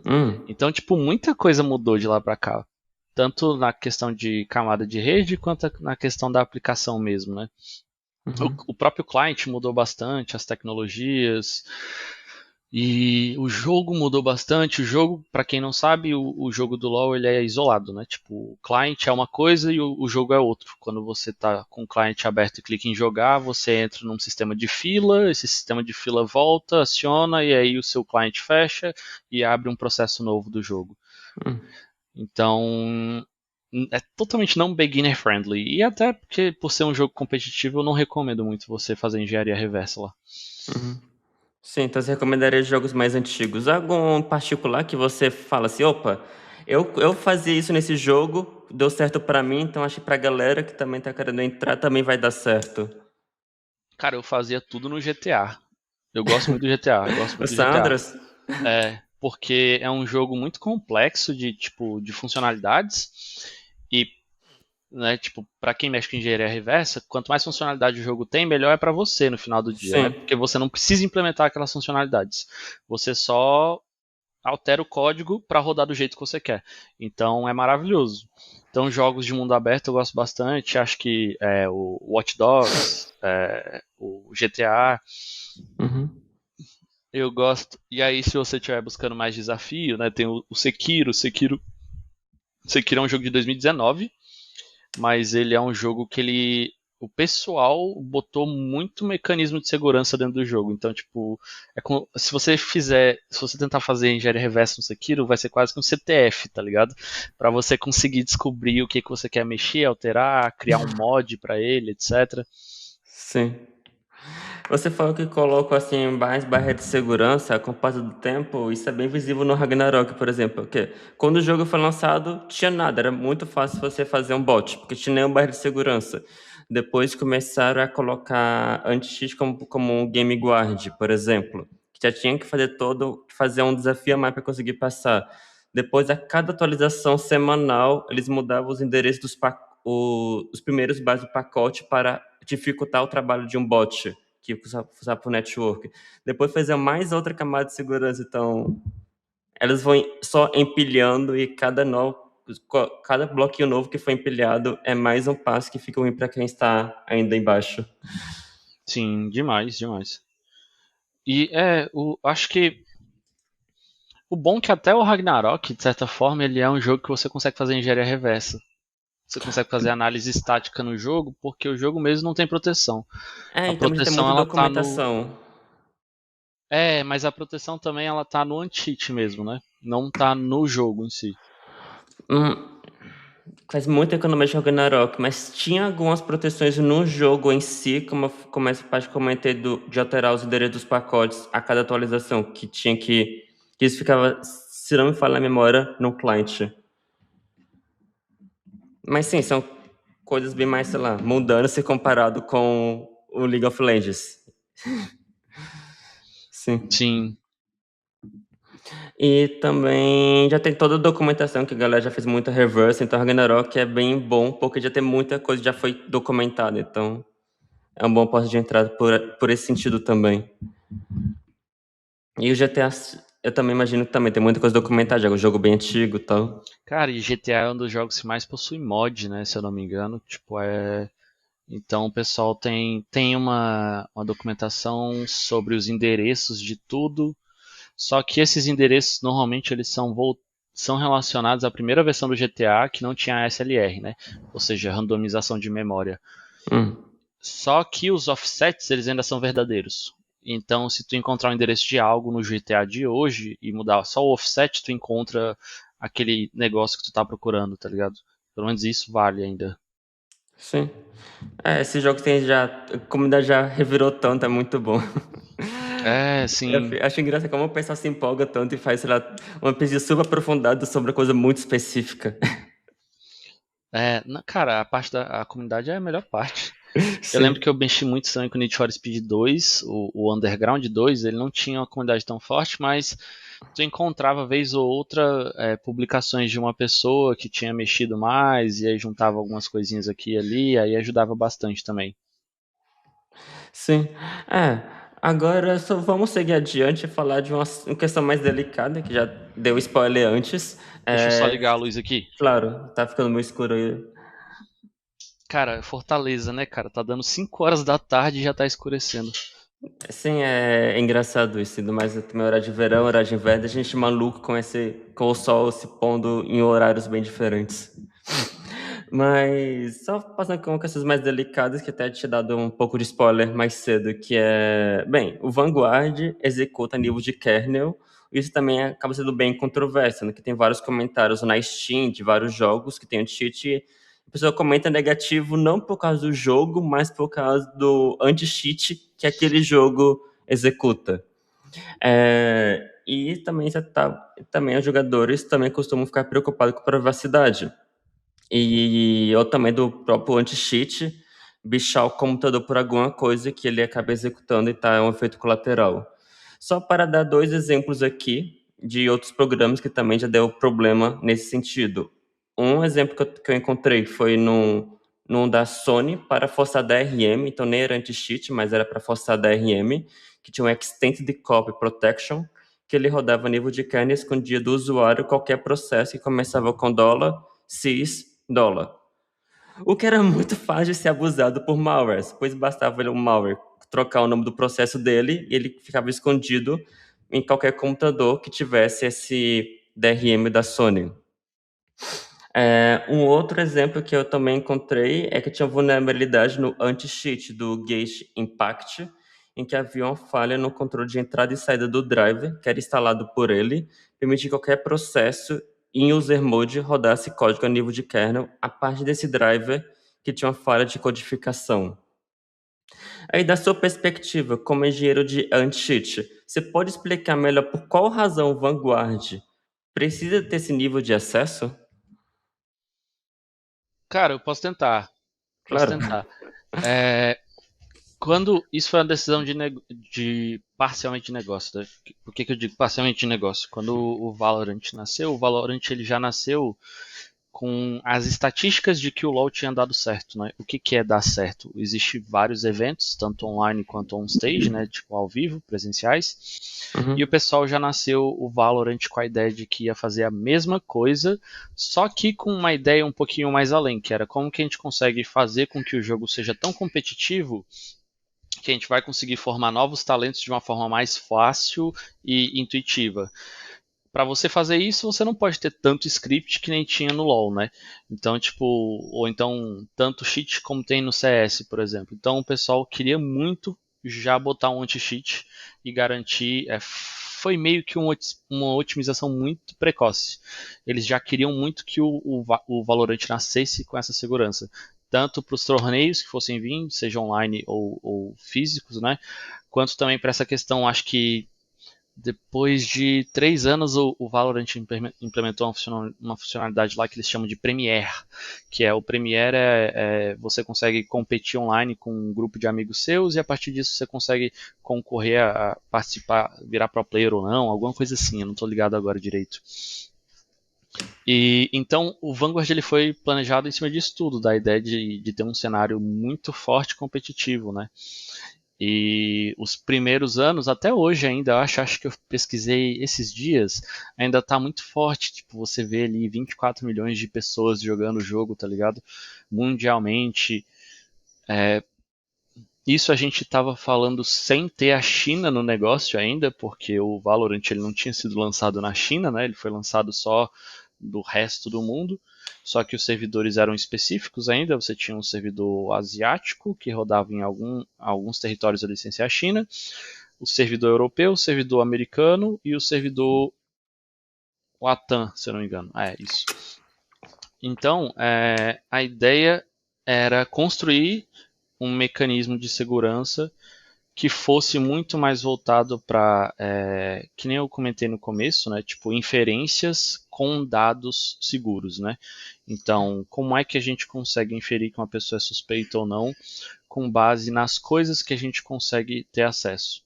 Hum, Então, tipo, muita coisa mudou de lá pra cá. Tanto na questão de camada de rede, quanto na questão da aplicação mesmo, né? uhum. O próprio client mudou bastante, as tecnologias, e o jogo mudou bastante. O jogo, para quem não sabe, o jogo do LoL ele é isolado, né? Tipo, o client é uma coisa e o jogo é outro. Quando você tá com o client aberto e clica em jogar, você entra num sistema de fila, esse sistema de fila volta, aciona e aí o seu client fecha e abre um processo novo do jogo. Hum. Então, é totalmente não beginner friendly. E até porque por ser um jogo competitivo, eu não recomendo muito você fazer engenharia reversa lá. Uhum. Sim, então você recomendaria jogos mais antigos. Algum particular que você fala assim, opa, eu fazia isso nesse jogo, deu certo pra mim, então acho que pra galera que também tá querendo entrar também vai dar certo. Cara, eu fazia tudo no GTA. Eu gosto muito do GTA, eu gosto O muito do GTA. Sandras? Porque é um jogo muito complexo de tipo de funcionalidades e né, tipo, para quem mexe com engenharia reversa, quanto mais funcionalidade o jogo tem, melhor é para você no final do dia, né? Sim. Porque você não precisa implementar aquelas funcionalidades. Você só altera o código para rodar do jeito que você quer. Então é maravilhoso. Então jogos de mundo aberto eu gosto bastante. Acho que o Watch Dogs, o GTA, Uhum. eu gosto. E aí se você estiver buscando mais desafio, né, tem o Sekiro. Sekiro é um jogo de 2019, mas ele é um jogo que o pessoal botou muito mecanismo de segurança dentro do jogo. Então, tipo, se você tentar fazer engenharia reversa no Sekiro, vai ser quase que um CTF, tá ligado? Pra você conseguir descobrir o que você quer mexer, alterar, criar um mod pra ele, etc. Sim. Você falou que colocou assim mais barra de segurança com o passar do tempo, isso é bem visível no Ragnarok, por exemplo, porque quando o jogo foi lançado, tinha nada, era muito fácil você fazer um bot, porque tinha nenhum barra de segurança. Depois começaram a colocar anti-cheat como um game guard, por exemplo, que já tinha que fazer um desafio a mais para conseguir passar. Depois, a cada atualização semanal, eles mudavam os endereços os primeiros bases do pacote para dificultar o trabalho de um bot que usar por network. Depois fazer mais outra camada de segurança. Então, elas vão só empilhando e cada bloquinho novo que foi empilhado é mais um passo que fica ruim para quem está ainda embaixo. Sim, demais, demais. E acho que o bom é que até o Ragnarok, de certa forma, ele é um jogo que você consegue fazer engenharia reversa. Você consegue fazer análise estática no jogo, porque o jogo mesmo não tem proteção. A Então já tem proteção muita ela tá no. documentação. Mas a proteção também ela tá no anti-cheat mesmo, né? Não tá no jogo em si. Hum, Faz muita economia de Ragnarok, mas tinha algumas proteções no jogo em si, como essa parte que eu comentei de alterar os endereços dos pacotes a cada atualização, que isso ficava, se não me falha a memória, no client. Mas sim, são coisas bem mais, sei lá, mundanas se comparado com o League of Legends. Sim. Sim, E também já tem toda a documentação que a galera já fez muita reverse, então Ragnarok é bem bom, porque já tem muita coisa que já foi documentada, então é um bom porta de entrada por esse sentido também. E o GTA, eu também imagino que também tem muita coisa documentada, já é um jogo bem antigo e tal. cara, e GTA é um dos jogos que mais possui mod, né? Se eu não me engano. Então o pessoal tem uma documentação sobre os endereços de tudo. Só que esses endereços normalmente eles são relacionados à primeira versão do GTA que não tinha SLR, né? Ou seja, randomização de memória. Hum. Só que os offsets eles ainda são verdadeiros. Então, se tu encontrar o endereço de algo no GTA de hoje e mudar só o offset, tu encontra aquele negócio que tu tá procurando, tá ligado? Pelo menos isso vale ainda. Sim. Esse jogo tem já. A comunidade já revirou tanto, é muito bom. Sim. Acho engraçado como o pessoal se empolga tanto e faz, sei lá, uma pesquisa super aprofundada sobre uma coisa muito específica. Cara, a parte da a comunidade é a melhor parte. Eu lembro Sim. que eu mexi muito também com o Need for Speed 2, o Underground 2, ele não tinha uma comunidade tão forte, mas tu encontrava vez ou outra publicações de uma pessoa que tinha mexido mais, e aí juntava algumas coisinhas aqui e ali, aí ajudava bastante também. Sim. É, agora só vamos seguir adiante e falar de uma questão mais delicada, que já deu spoiler antes. Deixa eu só É, ligar a luz aqui. claro, tá ficando muito escuro aí. Cara, Fortaleza, né, cara? Tá dando 5 horas da tarde e já tá escurecendo. Sim, é engraçado isso, ainda mais também horário de verão, horário de inverno, a gente maluco com o sol se pondo em horários bem diferentes. Mas só passando com essas mais delicadas, que até tinha dado um pouco de spoiler mais cedo, que é, bem, o Vanguard executa a nível de kernel, isso também acaba sendo bem controverso, né? Que tem vários comentários na Steam de vários jogos que tem anti-cheat, e a pessoa comenta negativo não por causa do jogo, mas por causa do anti-cheat que aquele jogo executa. E também, também os jogadores também costumam ficar preocupados com a privacidade. Ou também do próprio anti-cheat bichar o computador por alguma coisa que ele acaba executando e tá é um efeito colateral. Só para dar dois exemplos aqui de outros programas que também já deu problema nesse sentido. Um exemplo que eu encontrei foi num da Sony para forçar DRM, então nem era anti-cheat, mas era para forçar DRM, que tinha um Extended Copy Protection, que ele rodava a nível de kernel e escondia do usuário qualquer processo que começava com dólar, sys, dólar. O que era muito fácil de ser abusado por malwares, pois bastava ele, um malware trocar o nome do processo dele e ele ficava escondido em qualquer computador que tivesse esse DRM da Sony. Um outro exemplo que eu também encontrei é que tinha vulnerabilidade no anti-cheat do Gage Impact, em que havia uma falha no controle de entrada e saída do driver, que era instalado por ele, permitir que qualquer processo em user mode rodasse código a nível de kernel a partir desse driver que tinha uma falha de codificação. Aí, da sua perspectiva, como engenheiro de anti-cheat, você pode explicar melhor por qual razão o Vanguard precisa ter esse nível de acesso? Cara, eu posso tentar. Posso Claro. tentar. É, quando isso foi uma decisão de parcialmente de negócio, né? Por que eu digo parcialmente de negócio? Quando o Valorant nasceu, o Valorant ele já nasceu com as estatísticas de que o LoL tinha dado certo, né? O que, que é dar certo? Existem vários eventos, tanto online quanto on stage, né? Tipo ao vivo, presenciais. E o Uhum. pessoal já nasceu o Valorant com a ideia de que ia fazer a mesma coisa, só que com uma ideia um pouquinho mais além, que era como que a gente consegue fazer com que o jogo seja tão competitivo que a gente vai conseguir formar novos talentos de uma forma mais fácil e intuitiva. Para você fazer isso, você não pode ter tanto script que nem tinha no LoL, né? Então, tipo, ou então tanto cheat como tem no CS, por exemplo. Então, o pessoal queria muito já botar um anti-cheat e garantir. Foi meio que uma otimização muito precoce. Eles já queriam muito que o Valorant nascesse com essa segurança. Tanto para os torneios que fossem vir, seja online ou físicos, né? Quanto também para essa questão, acho que depois de 3 anos, o Valorant implementou uma funcionalidade lá que eles chamam de Premiere, que é o Premiere você consegue competir online com um grupo de amigos seus e a partir disso você consegue concorrer a participar, virar pro player ou não, alguma coisa assim, eu não estou ligado agora direito. E então o Vanguard ele foi planejado em cima disso tudo, da ideia de ter um cenário muito forte e competitivo, né? E os primeiros anos, até hoje ainda, acho que eu pesquisei esses dias, ainda tá muito forte. Tipo, você vê ali 24 milhões de pessoas jogando o jogo, tá ligado? Mundialmente. Isso a gente tava falando sem ter a China no negócio ainda, porque o Valorant ele não tinha sido lançado na China, né? Ele foi lançado só do resto do mundo. Só que os servidores eram específicos ainda. Você tinha um servidor asiático que rodava em alguns territórios da licença China, o servidor europeu, o servidor americano e o servidor Latam, se eu não me engano. É isso. Então, a ideia era construir um mecanismo de segurança que fosse muito mais voltado para, que nem eu comentei no começo, né? Tipo, inferências com dados seguros, né? Então, como é que a gente consegue inferir que uma pessoa é suspeita ou não com base nas coisas que a gente consegue ter acesso?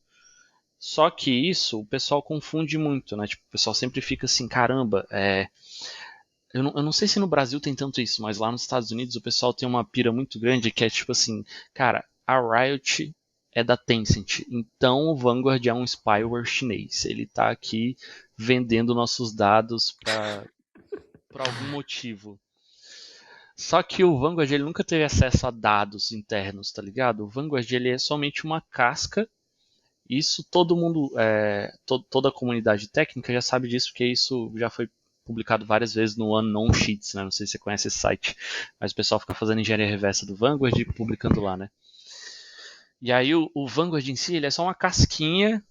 Só que isso o pessoal confunde muito, né? Tipo, o pessoal sempre fica assim, caramba, eu não sei se no Brasil tem tanto isso, mas lá nos Estados Unidos o pessoal tem uma pira muito grande que é tipo assim, cara, a Riot é da Tencent, então o Vanguard é um spyware chinês. Ele tá aqui vendendo nossos dados por algum motivo. Só que o Vanguard ele nunca teve acesso a dados internos, tá ligado? O Vanguard ele é somente uma casca. Isso todo mundo, toda a comunidade técnica já sabe disso, porque isso já foi publicado várias vezes no Unknown Sheets, né? Não sei se você conhece esse site, mas o pessoal fica fazendo engenharia reversa do Vanguard e publicando lá, né? E aí o Vanguard em si ele é só uma casquinha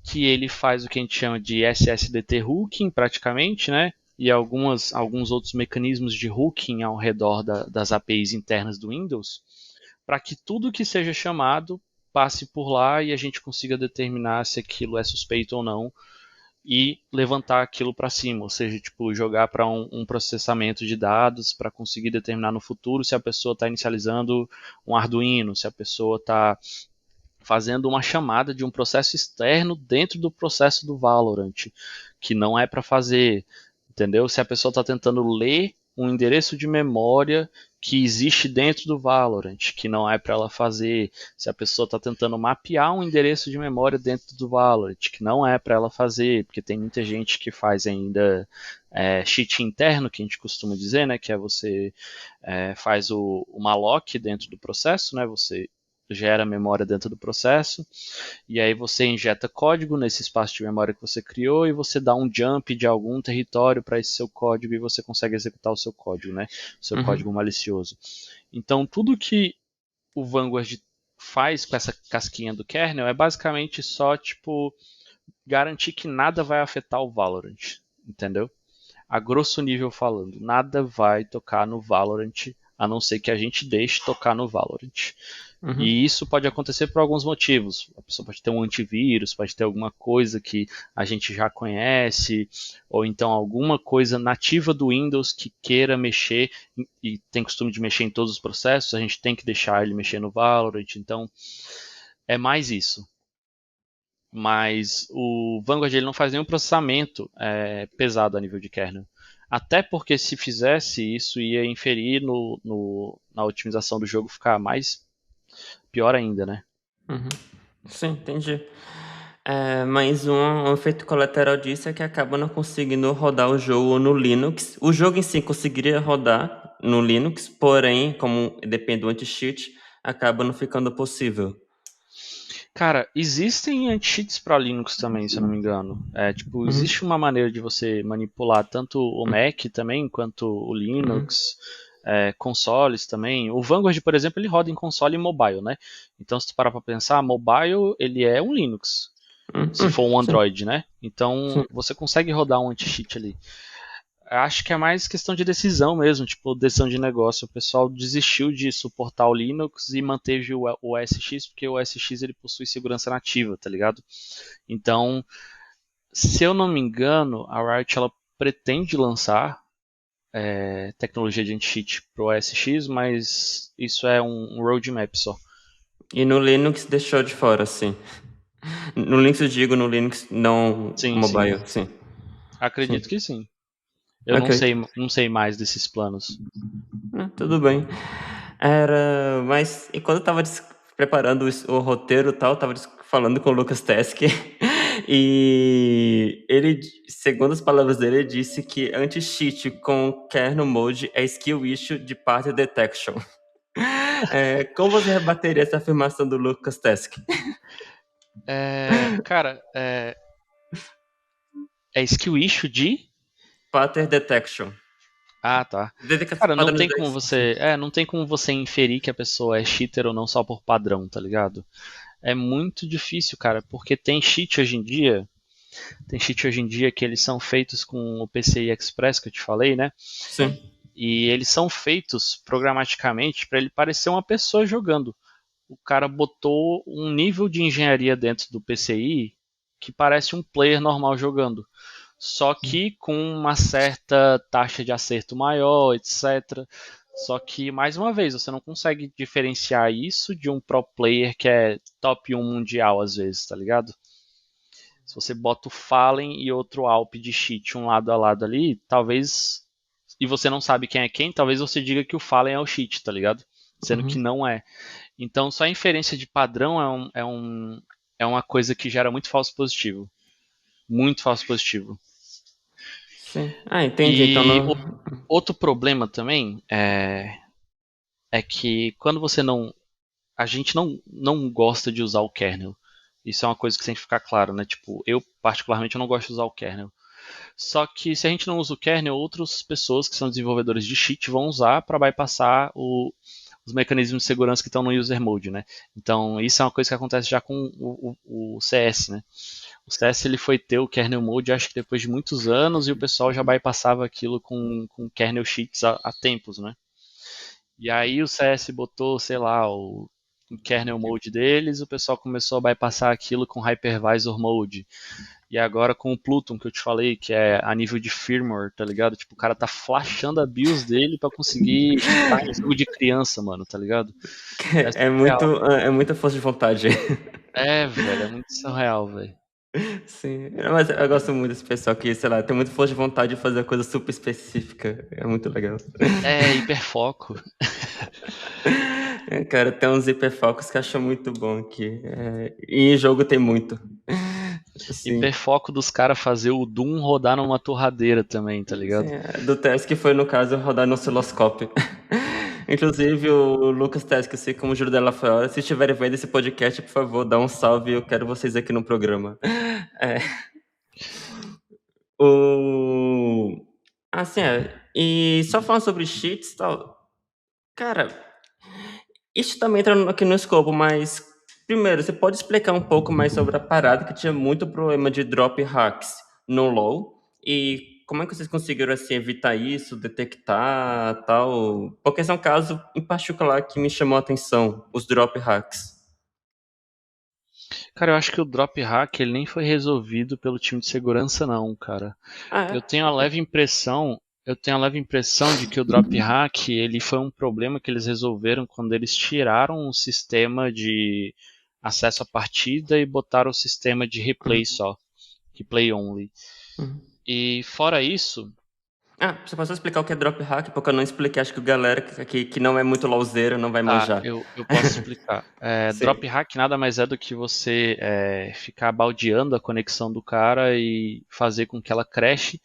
que ele faz o que a gente chama de SSDT hooking, praticamente, né? E alguns outros mecanismos de hooking ao redor das APIs internas do Windows, para que tudo que seja chamado passe por lá e a gente consiga determinar se aquilo é suspeito ou não e levantar aquilo para cima, ou seja, tipo, jogar para um processamento de dados para conseguir determinar no futuro se a pessoa está inicializando um Arduino, se a pessoa está fazendo uma chamada de um processo externo dentro do processo do Valorant, que não é para fazer, entendeu? Se a pessoa está tentando ler um endereço de memória que existe dentro do Valorant, que não é para ela fazer, se a pessoa está tentando mapear um endereço de memória dentro do Valorant, que não é para ela fazer, porque tem muita gente que faz ainda cheat interno, que a gente costuma dizer, né, que é você faz o malloc dentro do processo, né, você gera memória dentro do processo, e aí você injeta código nesse espaço de memória que você criou e você dá um jump de algum território para esse seu código e você consegue executar o seu código, né? O seu Uhum. código malicioso. Então, tudo que o Vanguard faz com essa casquinha do kernel é basicamente só, tipo, garantir que nada vai afetar o Valorant, entendeu? A grosso nível falando, nada vai tocar no Valorant a não ser que a gente deixe tocar no Valorant. Uhum. E isso pode acontecer por alguns motivos. A pessoa pode ter um antivírus, pode ter alguma coisa que a gente já conhece, ou então alguma coisa nativa do Windows que queira mexer e tem costume de mexer em todos os processos, a gente tem que deixar ele mexer no Valorant. Então, é mais isso. Mas o Vanguard ele não faz nenhum processamento pesado a nível de kernel. Até porque se fizesse, isso ia inferir na otimização do jogo ficar mais pior ainda, né? Uhum. Sim, entendi. Mas um efeito colateral disso é que acaba não conseguindo rodar o jogo no Linux. O jogo em si conseguiria rodar no Linux, porém, como depende do anti-cheat, acaba não ficando possível. Cara, existem anti-cheats para Linux também, se eu não me engano. Tipo, Uhum, existe uma maneira de você manipular tanto o uhum, Mac também, quanto o uhum, Linux, consoles também. O Vanguard, por exemplo, ele roda em console e mobile, né? Então, se tu parar para pensar, mobile, ele é um Linux, se for um sim, Android, né? Então, sim. você consegue rodar um anti-cheat ali. Acho que é mais questão de decisão mesmo, tipo, decisão de negócio. O pessoal desistiu de suportar o Linux e manteve o OS X, porque o OS X ele possui segurança nativa, tá ligado? Então, se eu não me engano, a Riot ela pretende lançar tecnologia de anti-cheat pro OS X, mas isso é um roadmap só. E no Linux deixou de fora, sim. No Linux eu digo, no Linux não Sim, sim. mobile, sim. Sim. Acredito que sim. Eu Ok. não sei mais desses planos. Tudo bem. Mas enquanto eu tava preparando o roteiro e tal, eu tava falando com o Lucas Tesk e ele, segundo as palavras dele, ele disse que anti-cheat com kernel mode é skill issue de path detection. Como você rebateria essa afirmação do Lucas Tesk? Cara, é skill issue de. Pattern detection. Ah, tá. Detecção Cara, padronização. não tem como você inferir que a pessoa é cheater ou não só por padrão, tá ligado? É muito difícil, cara, porque tem cheat hoje em dia que eles são feitos com o PCI Express que eu te falei, né? Sim. E eles são feitos programaticamente para ele parecer uma pessoa jogando. O cara botou um nível de engenharia dentro do PCI que parece um player normal jogando, só que com uma certa taxa de acerto maior, etc. Só que, mais uma vez, você não consegue diferenciar isso de um pro player que é top 1 mundial, às vezes, tá ligado? Se você bota o Fallen e outro Alp de cheat um lado a lado ali, talvez. E você não sabe quem é quem, talvez você diga que o Fallen é o cheat, tá ligado? Sendo que Uhum. não é. Então, só a inferência de padrão é uma coisa que gera muito falso positivo. Muito falso positivo. Sim. Entendi. Então E não. outro problema também é que quando você não. A gente não gosta de usar o kernel. Isso é uma coisa que tem que ficar claro, né? Tipo, eu particularmente eu não gosto de usar o kernel. Só que se a gente não usa o kernel, outras pessoas que são desenvolvedores de cheat vão usar para bypassar os mecanismos de segurança que estão no user mode, né? Então isso é uma coisa que acontece já com o CS, né? O CS ele foi ter o kernel mode acho que depois de muitos anos e o pessoal já bypassava aquilo com kernel cheats há tempos, né? E aí o CS botou, sei lá, o kernel mode deles, o pessoal começou a bypassar aquilo com hypervisor mode. E agora com o Pluton que eu te falei, que é a nível de firmware, tá ligado? Tipo, o cara tá flashando a BIOS dele pra conseguir cheatar em jogo de criança, mano, tá ligado? É É muito, surreal. é muita força de vontade. Velho, é muito surreal, velho. Sim, mas eu gosto muito desse pessoal que, sei lá, tem muita força de vontade de fazer coisa super específica. É muito legal. Hiperfoco. Cara, tem uns hiperfocos que eu acho muito bom aqui. E em jogo tem muito. Sim, Hiperfoco dos caras fazer o Doom rodar numa torradeira também, tá sim. ligado? Do teste que foi, no caso, rodar no osciloscópio. Inclusive, o Lucas Tesk, assim como o Júlio Della Fora, se estiverem vendo esse podcast, por favor, dá um salve. Eu quero vocês aqui no programa. É, o... Assim, e só falando sobre cheats e tal, cara, isso também entra aqui no escopo, mas primeiro, você pode explicar um pouco mais sobre a parada que tinha muito problema de drop hacks no LoL e como é que vocês conseguiram assim evitar isso, detectar, tal? Porque esse é um caso em particular que me chamou a atenção, os drop hacks. Cara, eu acho que o drop hack ele nem foi resolvido pelo time de segurança não, cara. Ah, Eu é? tenho a leve impressão, eu tenho a leve impressão de que o drop hack ele foi um problema que eles resolveram quando eles tiraram o sistema de acesso à partida e botaram o sistema de replay Uhum, só, replay only. uhum. E fora isso, Ah, você pode só explicar o que é drop hack? Porque eu não expliquei, acho que o galera que não é muito lauzeiro não vai tá, manjar. eu posso explicar. Sim. Drop hack nada mais é do que você ficar baldeando a conexão do cara e fazer com que ela crashe.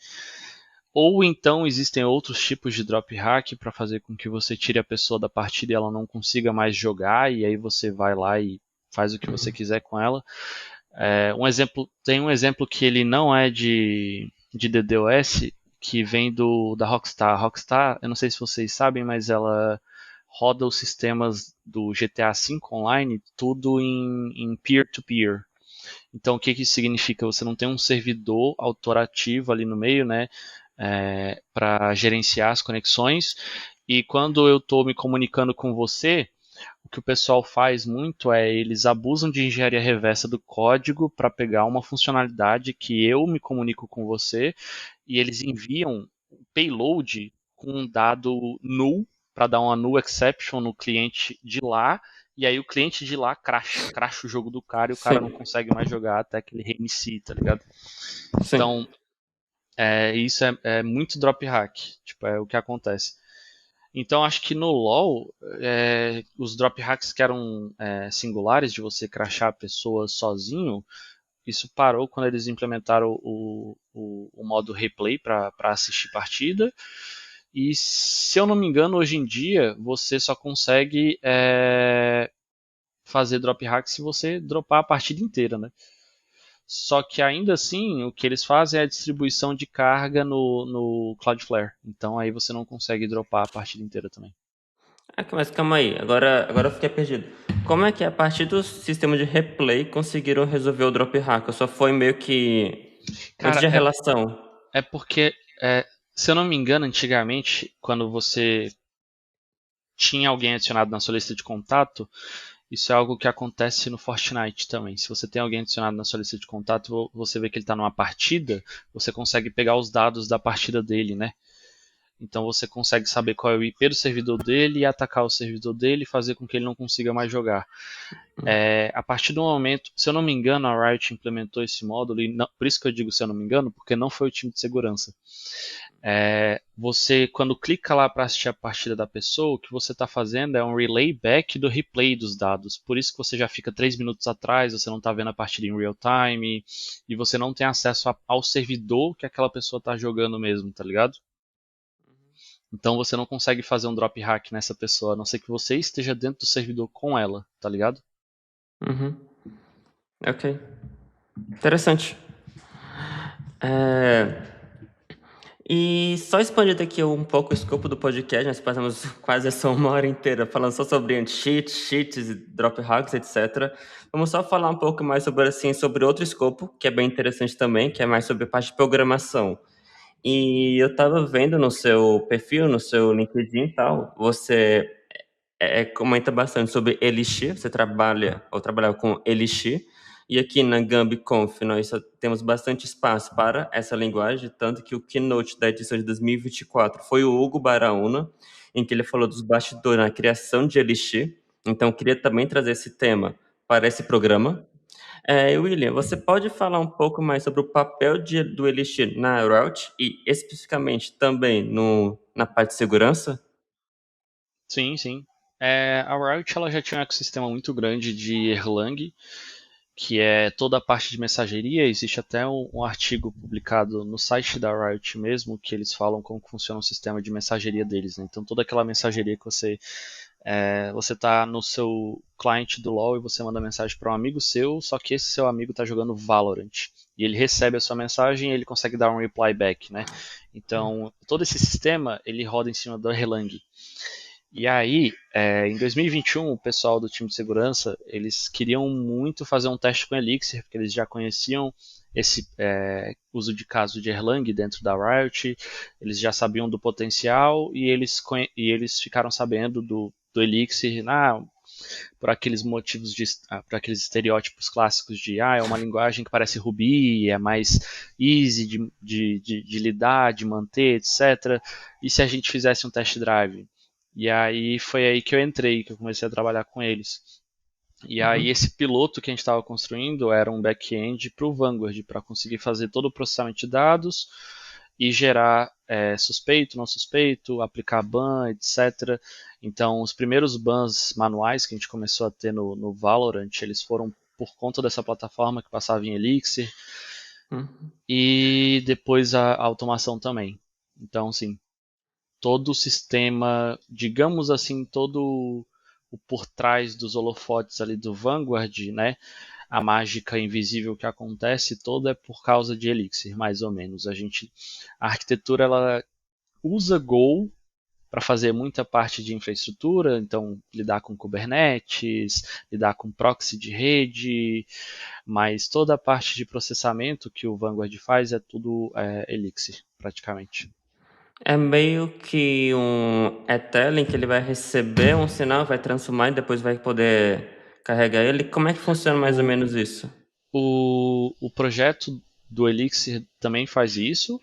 Ou então existem outros tipos de drop hack para fazer com que você tire a pessoa da partida e ela não consiga mais jogar, e aí você vai lá e faz o que você Uhum, quiser com ela. Tem um exemplo que ele não é de DDoS, que vem da Rockstar. A Rockstar, eu não sei se vocês sabem, mas ela roda os sistemas do GTA V Online tudo em peer-to-peer. Então, o que que isso significa? Você não tem um servidor autorativo ali no meio, né, para gerenciar as conexões. E quando eu estou me comunicando com você, o que o pessoal faz muito é eles abusam de engenharia reversa do código para pegar uma funcionalidade que eu me comunico com você e eles enviam um payload com um dado null para dar uma null exception no cliente de lá e aí o cliente de lá crasha o jogo do cara e o cara não sim, consegue mais jogar até que ele reinicie, tá ligado? sim. Então, isso é muito drop hack, tipo, é o que acontece. Então acho que no LoL, os drop hacks que eram singulares, de você crashar a pessoa sozinho, isso parou quando eles implementaram o modo replay para assistir partida. E se eu não me engano, hoje em dia você só consegue fazer drop hack se você dropar a partida inteira, né? Só que ainda assim, o que eles fazem é a distribuição de carga no Cloudflare. Então aí você não consegue dropar a partida inteira também. Ah, mas calma aí, agora eu fiquei perdido. Como é que a partir do sistema de replay conseguiram resolver o drop hack? Ou só foi meio que antes Cara, de a relação? é porque, se eu não me engano, antigamente, quando você tinha alguém adicionado na sua lista de contato, isso é algo que acontece no Fortnite também. Se você tem alguém adicionado na sua lista de contato, você vê que ele está numa partida, você consegue pegar os dados da partida dele, né? Então você consegue saber qual é o IP do servidor dele e atacar o servidor dele e fazer com que ele não consiga mais jogar. A partir do momento, se eu não me engano, a Riot implementou esse módulo, e não, por isso que eu digo se eu não me engano, porque não foi o time de segurança. Você, quando clica lá para assistir a partida da pessoa, o que você está fazendo é um relay back do replay dos dados. Por isso que você já fica 3 minutos atrás, você não está vendo a partida em real time, e você não tem acesso ao servidor que aquela pessoa está jogando mesmo, tá ligado? Então você não consegue fazer um drop hack nessa pessoa, a não ser que você esteja dentro do servidor com ela, tá ligado? Uhum. Ok. Interessante. É, e só expandindo aqui um pouco o escopo do podcast, nós passamos quase essa 1 hora inteira falando só sobre anti-cheats, cheats, drop hacks, etc. Vamos só falar um pouco mais sobre, assim, sobre outro escopo, que é bem interessante também, que é mais sobre a parte de programação. E eu estava vendo no seu perfil, no seu LinkedIn e tal, você comenta bastante sobre Elixir, você trabalha ou trabalhava com Elixir, e aqui na GambiConf nós só temos bastante espaço para essa linguagem, tanto que o keynote da edição de 2024 foi o Hugo Baraúna, em que ele falou dos bastidores na criação de Elixir, então eu queria também trazer esse tema para esse programa. William, você pode falar um pouco mais sobre o papel do Elixir na Route e especificamente também na parte de segurança? Sim, sim. A Riot ela já tinha um ecossistema muito grande de Erlang, que é toda a parte de mensageria. Existe até um artigo publicado no site da Riot mesmo, que eles falam como funciona o sistema de mensageria deles, né? Então toda aquela mensageria que você tá no seu cliente do LoL e você manda mensagem para um amigo seu, só que esse seu amigo está jogando Valorant. E ele recebe a sua mensagem e ele consegue dar um reply back, né? Então, todo esse sistema, ele roda em cima do Erlang. E aí, em 2021, o pessoal do time de segurança, eles queriam muito fazer um teste com Elixir, porque eles já conheciam esse uso de caso de Erlang dentro da Riot, eles já sabiam do potencial e eles ficaram sabendo do Elixir, por aqueles motivos por aqueles estereótipos clássicos de é uma linguagem que parece Ruby, é mais easy de lidar, de manter, etc. E se a gente fizesse um test drive? E aí foi aí que eu entrei, que eu comecei a trabalhar com eles. E aí Uhum. esse piloto que a gente estava construindo era um back-end para o Vanguard, para conseguir fazer todo o processamento de dados e gerar suspeito, não suspeito, aplicar ban, etc. Então, os primeiros bans manuais que a gente começou a ter no Valorant, eles foram por conta dessa plataforma que passava em Elixir Uhum. e depois a automação também. Então, sim, todo o sistema, digamos assim, todo o por trás dos holofotes ali do Vanguard, né? A mágica invisível que acontece toda é por causa de Elixir, mais ou menos. A arquitetura ela usa Go para fazer muita parte de infraestrutura, então lidar com Kubernetes, lidar com proxy de rede, mas toda a parte de processamento que o Vanguard faz é tudo Elixir, praticamente. É meio que um Etelin que ele vai receber um sinal, vai transformar e depois vai poder carregar ele. Como é que funciona mais ou O, menos isso? o projeto do Elixir também faz isso,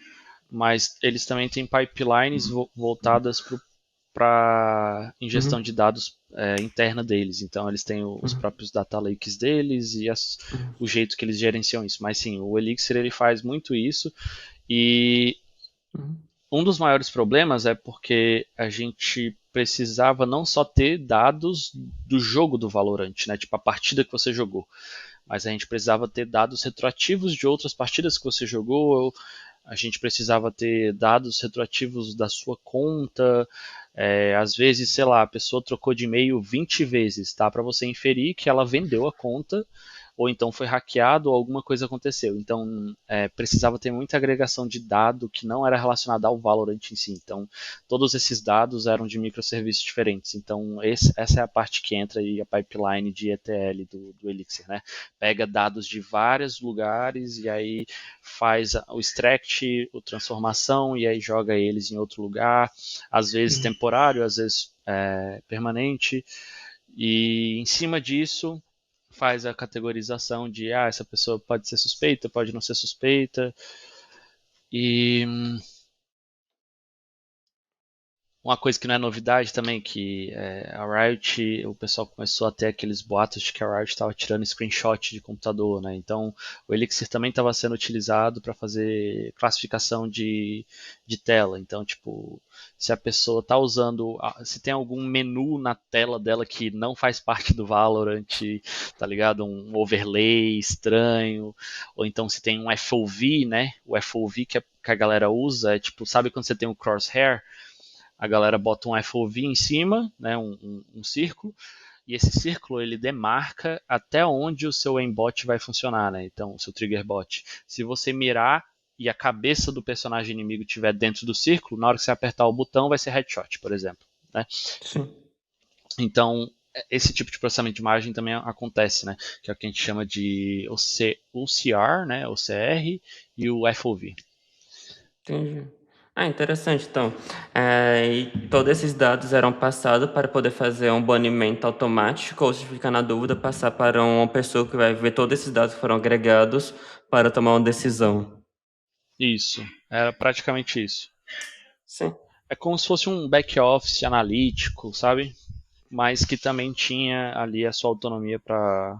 mas eles também têm pipelines voltadas para ingestão de Uhum. dados interna deles. Então eles têm os Uhum. próprios data lakes deles e Uhum. o jeito que eles gerenciam isso. Mas sim, o Elixir ele faz muito isso e Uhum. um dos maiores problemas é porque a gente precisava não só ter dados do jogo do Valorant, né? Tipo a partida que você jogou, mas a gente precisava ter dados retroativos de outras partidas que você jogou, a gente precisava ter dados retroativos da sua conta. Às vezes, sei lá, a pessoa trocou de e-mail 20 vezes, tá? Para você inferir que ela vendeu a conta, ou então foi hackeado, ou alguma coisa aconteceu. Então, precisava ter muita agregação de dado que não era relacionada ao Valorant em si. Então, todos esses dados eram de microserviços diferentes. Então, essa é a parte que entra aí a pipeline de ETL do Elixir, né? Pega dados de vários lugares e aí faz o extract, a transformação e aí joga eles em outro lugar, às vezes temporário, às vezes permanente, e em cima disso faz a categorização de essa pessoa pode ser suspeita, pode não ser suspeita, e uma coisa que não é novidade também, que a Riot, o pessoal começou a ter aqueles boatos de que a Riot estava tirando screenshot de computador, né? Então o Elixir também estava sendo utilizado para fazer classificação de tela. Então, tipo, se a pessoa está usando, se tem algum menu na tela dela que não faz parte do Valorant, tá ligado? Um overlay estranho, ou então se tem um FOV, né? O FOV que a galera usa é tipo, sabe quando você tem um crosshair? A galera bota um FOV em cima, né, um círculo, e esse círculo ele demarca até onde o seu aimbot vai funcionar, né? Então, o seu trigger bot. Se você mirar e a cabeça do personagem inimigo estiver dentro do círculo, na hora que você apertar o botão vai ser headshot, por exemplo, né? Sim. Então, esse tipo de processamento de imagem também acontece, né? Que é o que a gente chama de OCR, né? OCR e o FOV. Entendi. Ah, interessante. Então, e todos esses dados eram passados para poder fazer um banimento automático, ou se ficar na dúvida, passar para uma pessoa que vai ver todos esses dados que foram agregados para tomar uma decisão. Isso, era praticamente isso. Sim. É como se fosse um back-office analítico, sabe? Mas que também tinha ali a sua autonomia para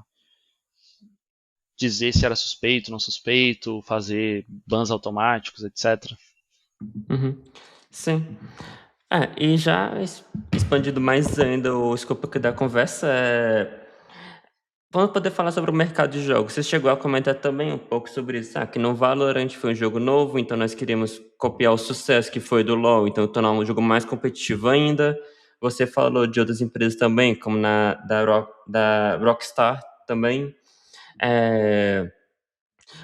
dizer se era suspeito, não suspeito, fazer bans automáticos, etc. Uhum. Sim. E já expandindo mais ainda o escopo aqui da conversa, vamos poder falar sobre o mercado de jogos. Você chegou a comentar também um pouco sobre isso. Que no Valorant foi um jogo novo, então nós queríamos copiar o sucesso que foi do LoL, então tornar um jogo mais competitivo ainda. Você falou de outras empresas também, como da Rockstar também. É,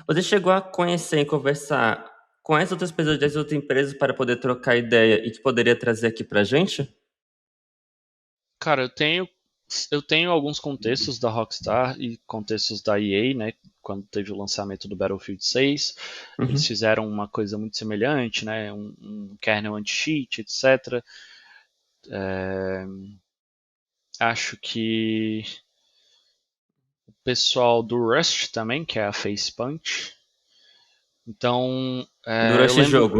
Você chegou a conhecer e conversar com as outras pessoas das outras empresas para poder trocar ideia e que poderia trazer aqui pra gente? Cara, eu tenho Eu tenho alguns contextos da Rockstar e contextos da EA, né? Quando teve o lançamento do Battlefield 6, eles Uhum. fizeram uma coisa muito semelhante, né? Um kernel anti-cheat, etc. Acho que o pessoal do Rust também, que é a Facepunch. Então, eu Durante o lembro jogo.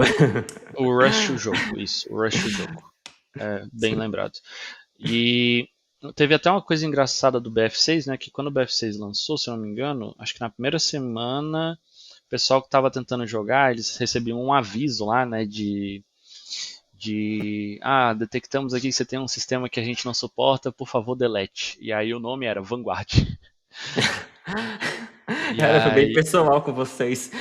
o Rust o jogo, isso, o Rust o jogo, bem Sim. lembrado. E teve até uma coisa engraçada do BF6, né? Que quando o BF6 lançou, se eu não me engano, acho que na primeira semana, o pessoal que estava tentando jogar, eles recebiam um aviso lá, né? Detectamos aqui que você tem um sistema que a gente não suporta, por favor, delete. E aí o nome era Vanguard. E Era, foi bem aí pessoal com vocês.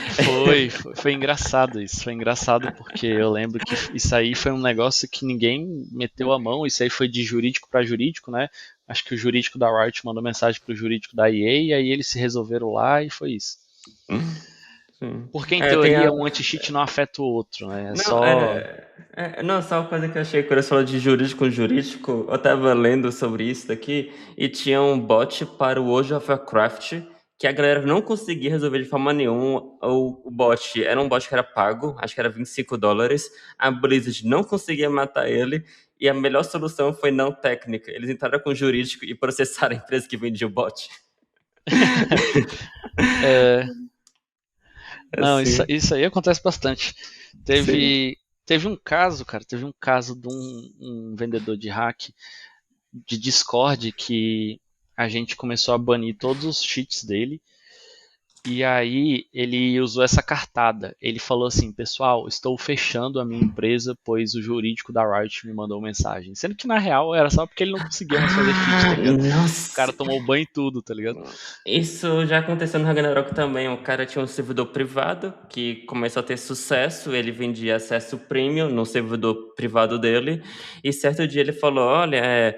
foi engraçado isso. Foi engraçado porque eu lembro que isso aí foi um negócio que ninguém meteu a mão. Isso aí foi de jurídico para jurídico, né? Acho que o jurídico da Riot mandou mensagem pro jurídico da EA e aí eles se resolveram lá e foi isso. Sim. Porque em É, tem teoria a... um anti-cheat não afeta o outro, né? É Não, só. não, só uma coisa que eu achei quando você falou de jurídico com jurídico, eu tava lendo sobre isso daqui e tinha um bot para o World of Warcraft que a galera não conseguia resolver de forma nenhuma. O bot era um bot que era pago, acho que era US$ 25. A Blizzard não conseguia matar ele e a melhor solução foi não técnica. Eles entraram com o jurídico e processaram a empresa que vendia o bot. É, não, isso, Assim, isso aí acontece bastante. sim. Teve um caso, cara, teve um caso de um vendedor de hack de Discord que a gente começou a banir todos os cheats dele. E aí ele usou essa cartada. Ele falou assim, pessoal, estou fechando a minha empresa, pois o jurídico da Riot me mandou mensagem. Sendo que na real era só porque ele não conseguia mais fazer cheat, tá Ah, ligado? O cara nossa! tomou banho e tudo, tá ligado? Isso já aconteceu no Ragnarok também. O cara tinha um servidor privado que começou a ter sucesso. Ele vendia acesso premium no servidor privado dele. E certo dia ele falou: Olha,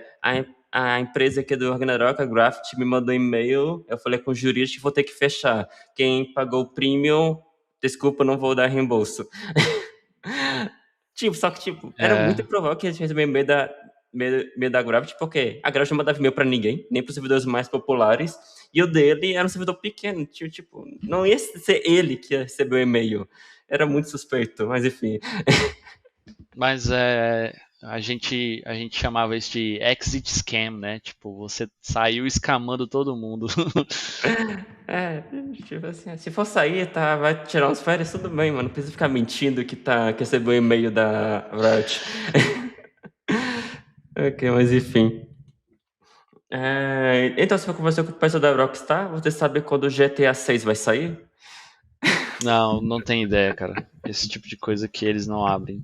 a empresa aqui do Ragnarok, a Graft, me mandou e-mail. Eu falei com o jurídico que vou ter que fechar. Quem pagou o premium, desculpa, não vou dar reembolso. Tipo, só que, tipo, era muito É, provável que a gente recebesse e-mail da Gravity, porque a Gravity não mandava e-mail pra ninguém, nem pros servidores mais populares, e o dele era um servidor pequeno, tipo, não ia ser ele que ia receber o e-mail. Era muito suspeito, mas enfim. mas a gente chamava isso de exit scam, né? Tipo, você saiu escamando todo mundo. É, tipo assim, se for sair, tá, vai tirar uns férias, tudo bem, mano. Não precisa ficar mentindo que recebeu o e-mail da Riot. Ok, mas enfim. Então, se for conversar com o pessoal da Rockstar, você sabe quando o GTA 6 vai sair? Não, não tem ideia, cara. Esse tipo de coisa que eles não abrem.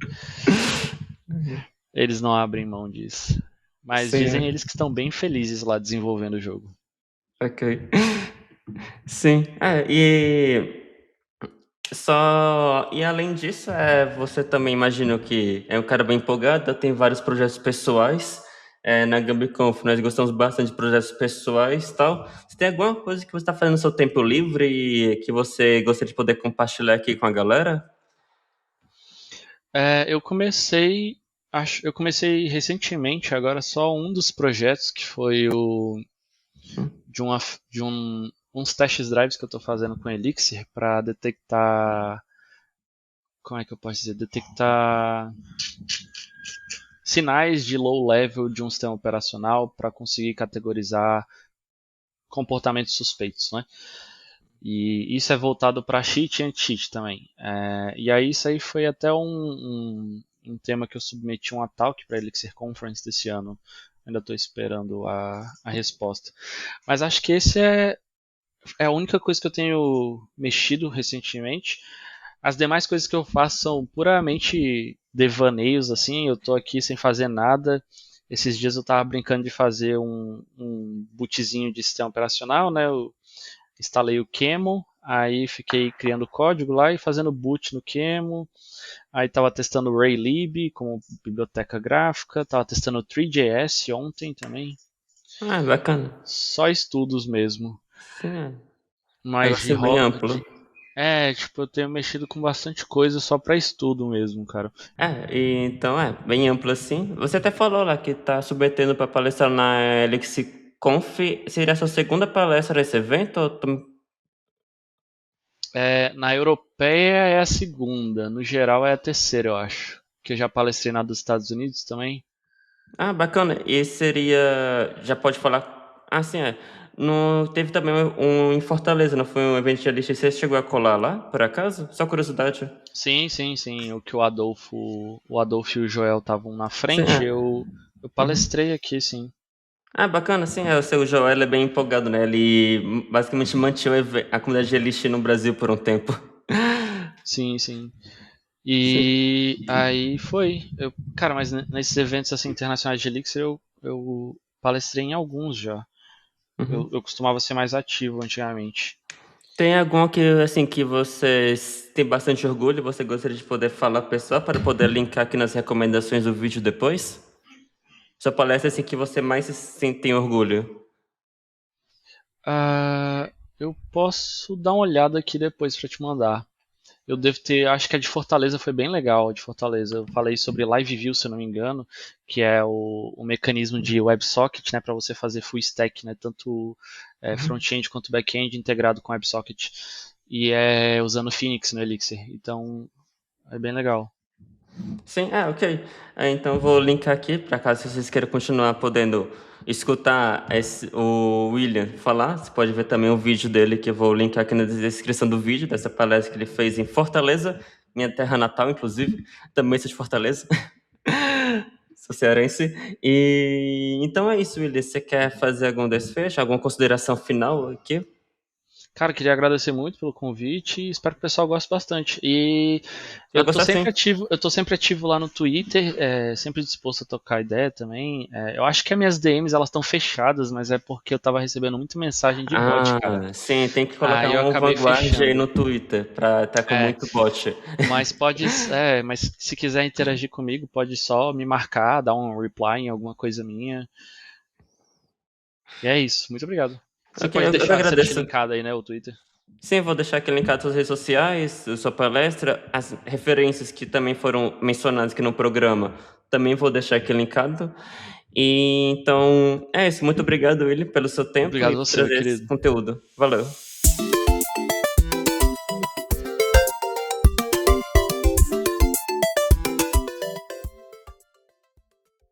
Eles não abrem mão disso. Mas dizem Sim, eles que estão bem felizes lá desenvolvendo o jogo. ok. Sim, e além disso, você também imagino que é um cara bem empolgado, tem vários projetos pessoais. Na GambiConf nós gostamos bastante de projetos pessoais e tal. Você tem alguma coisa que você está fazendo no seu tempo livre e que você gostaria de poder compartilhar aqui com a galera? Eu comecei recentemente, agora só um dos projetos que foi o de, uma, de uns test drives que eu estou fazendo com Elixir para detectar, como é que eu posso dizer, detectar sinais de low level de um sistema operacional para conseguir categorizar comportamentos suspeitos, né? E isso é voltado para cheat e anti-cheat também. E aí isso aí foi até um tema que eu submeti um talk para a Elixir Conference desse ano. Ainda estou esperando a resposta. Mas acho que esse é a única coisa que eu tenho mexido recentemente. As demais coisas que eu faço são puramente devaneios, assim. Eu tô aqui sem fazer nada. Esses dias eu tava brincando de fazer um bootzinho de sistema operacional, né? Eu instalei o Qemu, aí fiquei criando código lá e fazendo boot no Qemu. Aí estava testando o Raylib como biblioteca gráfica, estava testando o 3JS ontem também. Ah, bacana. Só estudos mesmo. Sim, Mas negócio bem amplo. tipo, eu tenho mexido com bastante coisa só para estudo mesmo, cara. Então bem amplo assim. Você até falou lá que tá submetendo para palestrar na Elixir Conf seria a sua segunda palestra nesse evento? Na europeia é a segunda, no geral é a terceira, eu acho. Que eu já palestrei na dos Estados Unidos também. Ah, bacana. E seria. Já pode falar. Ah, sim, é. No, teve também um em Fortaleza, não foi um evento de lixo. Você chegou a colar lá, por acaso? Só curiosidade. Sim, sim, sim. O que o Adolfo e o Joel estavam na Sim, frente, é. eu Uhum. palestrei aqui, sim. Ah, bacana, sim. É, o seu Joel é bem empolgado, né? Ele basicamente mantinha a comunidade de lixo no Brasil por um tempo. Sim, sim. Sim. E aí foi. Cara, mas nesses eventos assim internacionais de Elixir eu palestrei em alguns já. Eu, Uhum. eu costumava ser mais ativo antigamente. Tem algum que, assim, que você tem bastante orgulho e você gostaria de poder falar pessoal para poder linkar aqui nas recomendações do vídeo depois? Sua palestra, assim, que você mais tem orgulho. Eu posso dar uma olhada aqui depois pra te mandar. Eu devo ter, acho que a de Fortaleza foi bem legal, a de Fortaleza. Eu falei sobre Live View, se eu não me engano, que é o mecanismo de WebSocket, né, para você fazer full stack, né, tanto front-end quanto back-end integrado com WebSocket. E é usando Phoenix no Elixir. Então, é bem legal. Sim, ok. Então eu vou linkar aqui para caso vocês queiram continuar podendo escutar o William falar. Você pode ver também o vídeo dele que eu vou linkar aqui na descrição do vídeo dessa palestra que ele fez em Fortaleza, minha terra natal, inclusive. Também sou de Fortaleza. Sou cearense. E então é isso, William. Você quer fazer algum desfecho, alguma consideração final aqui? Cara, queria agradecer muito pelo convite e espero que o pessoal goste bastante. E Vai eu tô gostar sempre sim. ativo, eu tô sempre ativo lá no Twitter, sempre disposto a tocar ideia também. Eu acho que as minhas DMs elas estão fechadas, mas é porque eu tava recebendo muita mensagem de bot, cara. Ah, sim, tem que colocar Aí eu um acabei vanguard aí fechando. no Twitter pra estar com É, muito bot. mas se quiser interagir comigo, pode só me marcar, dar um reply em alguma coisa minha. E é isso. Muito obrigado. Você Ok, pode eu que deixar, você deixa agradeço. linkado aí, né, o Twitter. Sim, vou deixar aqui linkado suas redes sociais, a sua palestra, as referências que também foram mencionadas aqui no programa, também vou deixar aqui linkado. E então, é isso. Muito obrigado, William, pelo seu tempo Obrigado e a por você, meu trazer esse querido. conteúdo. Valeu.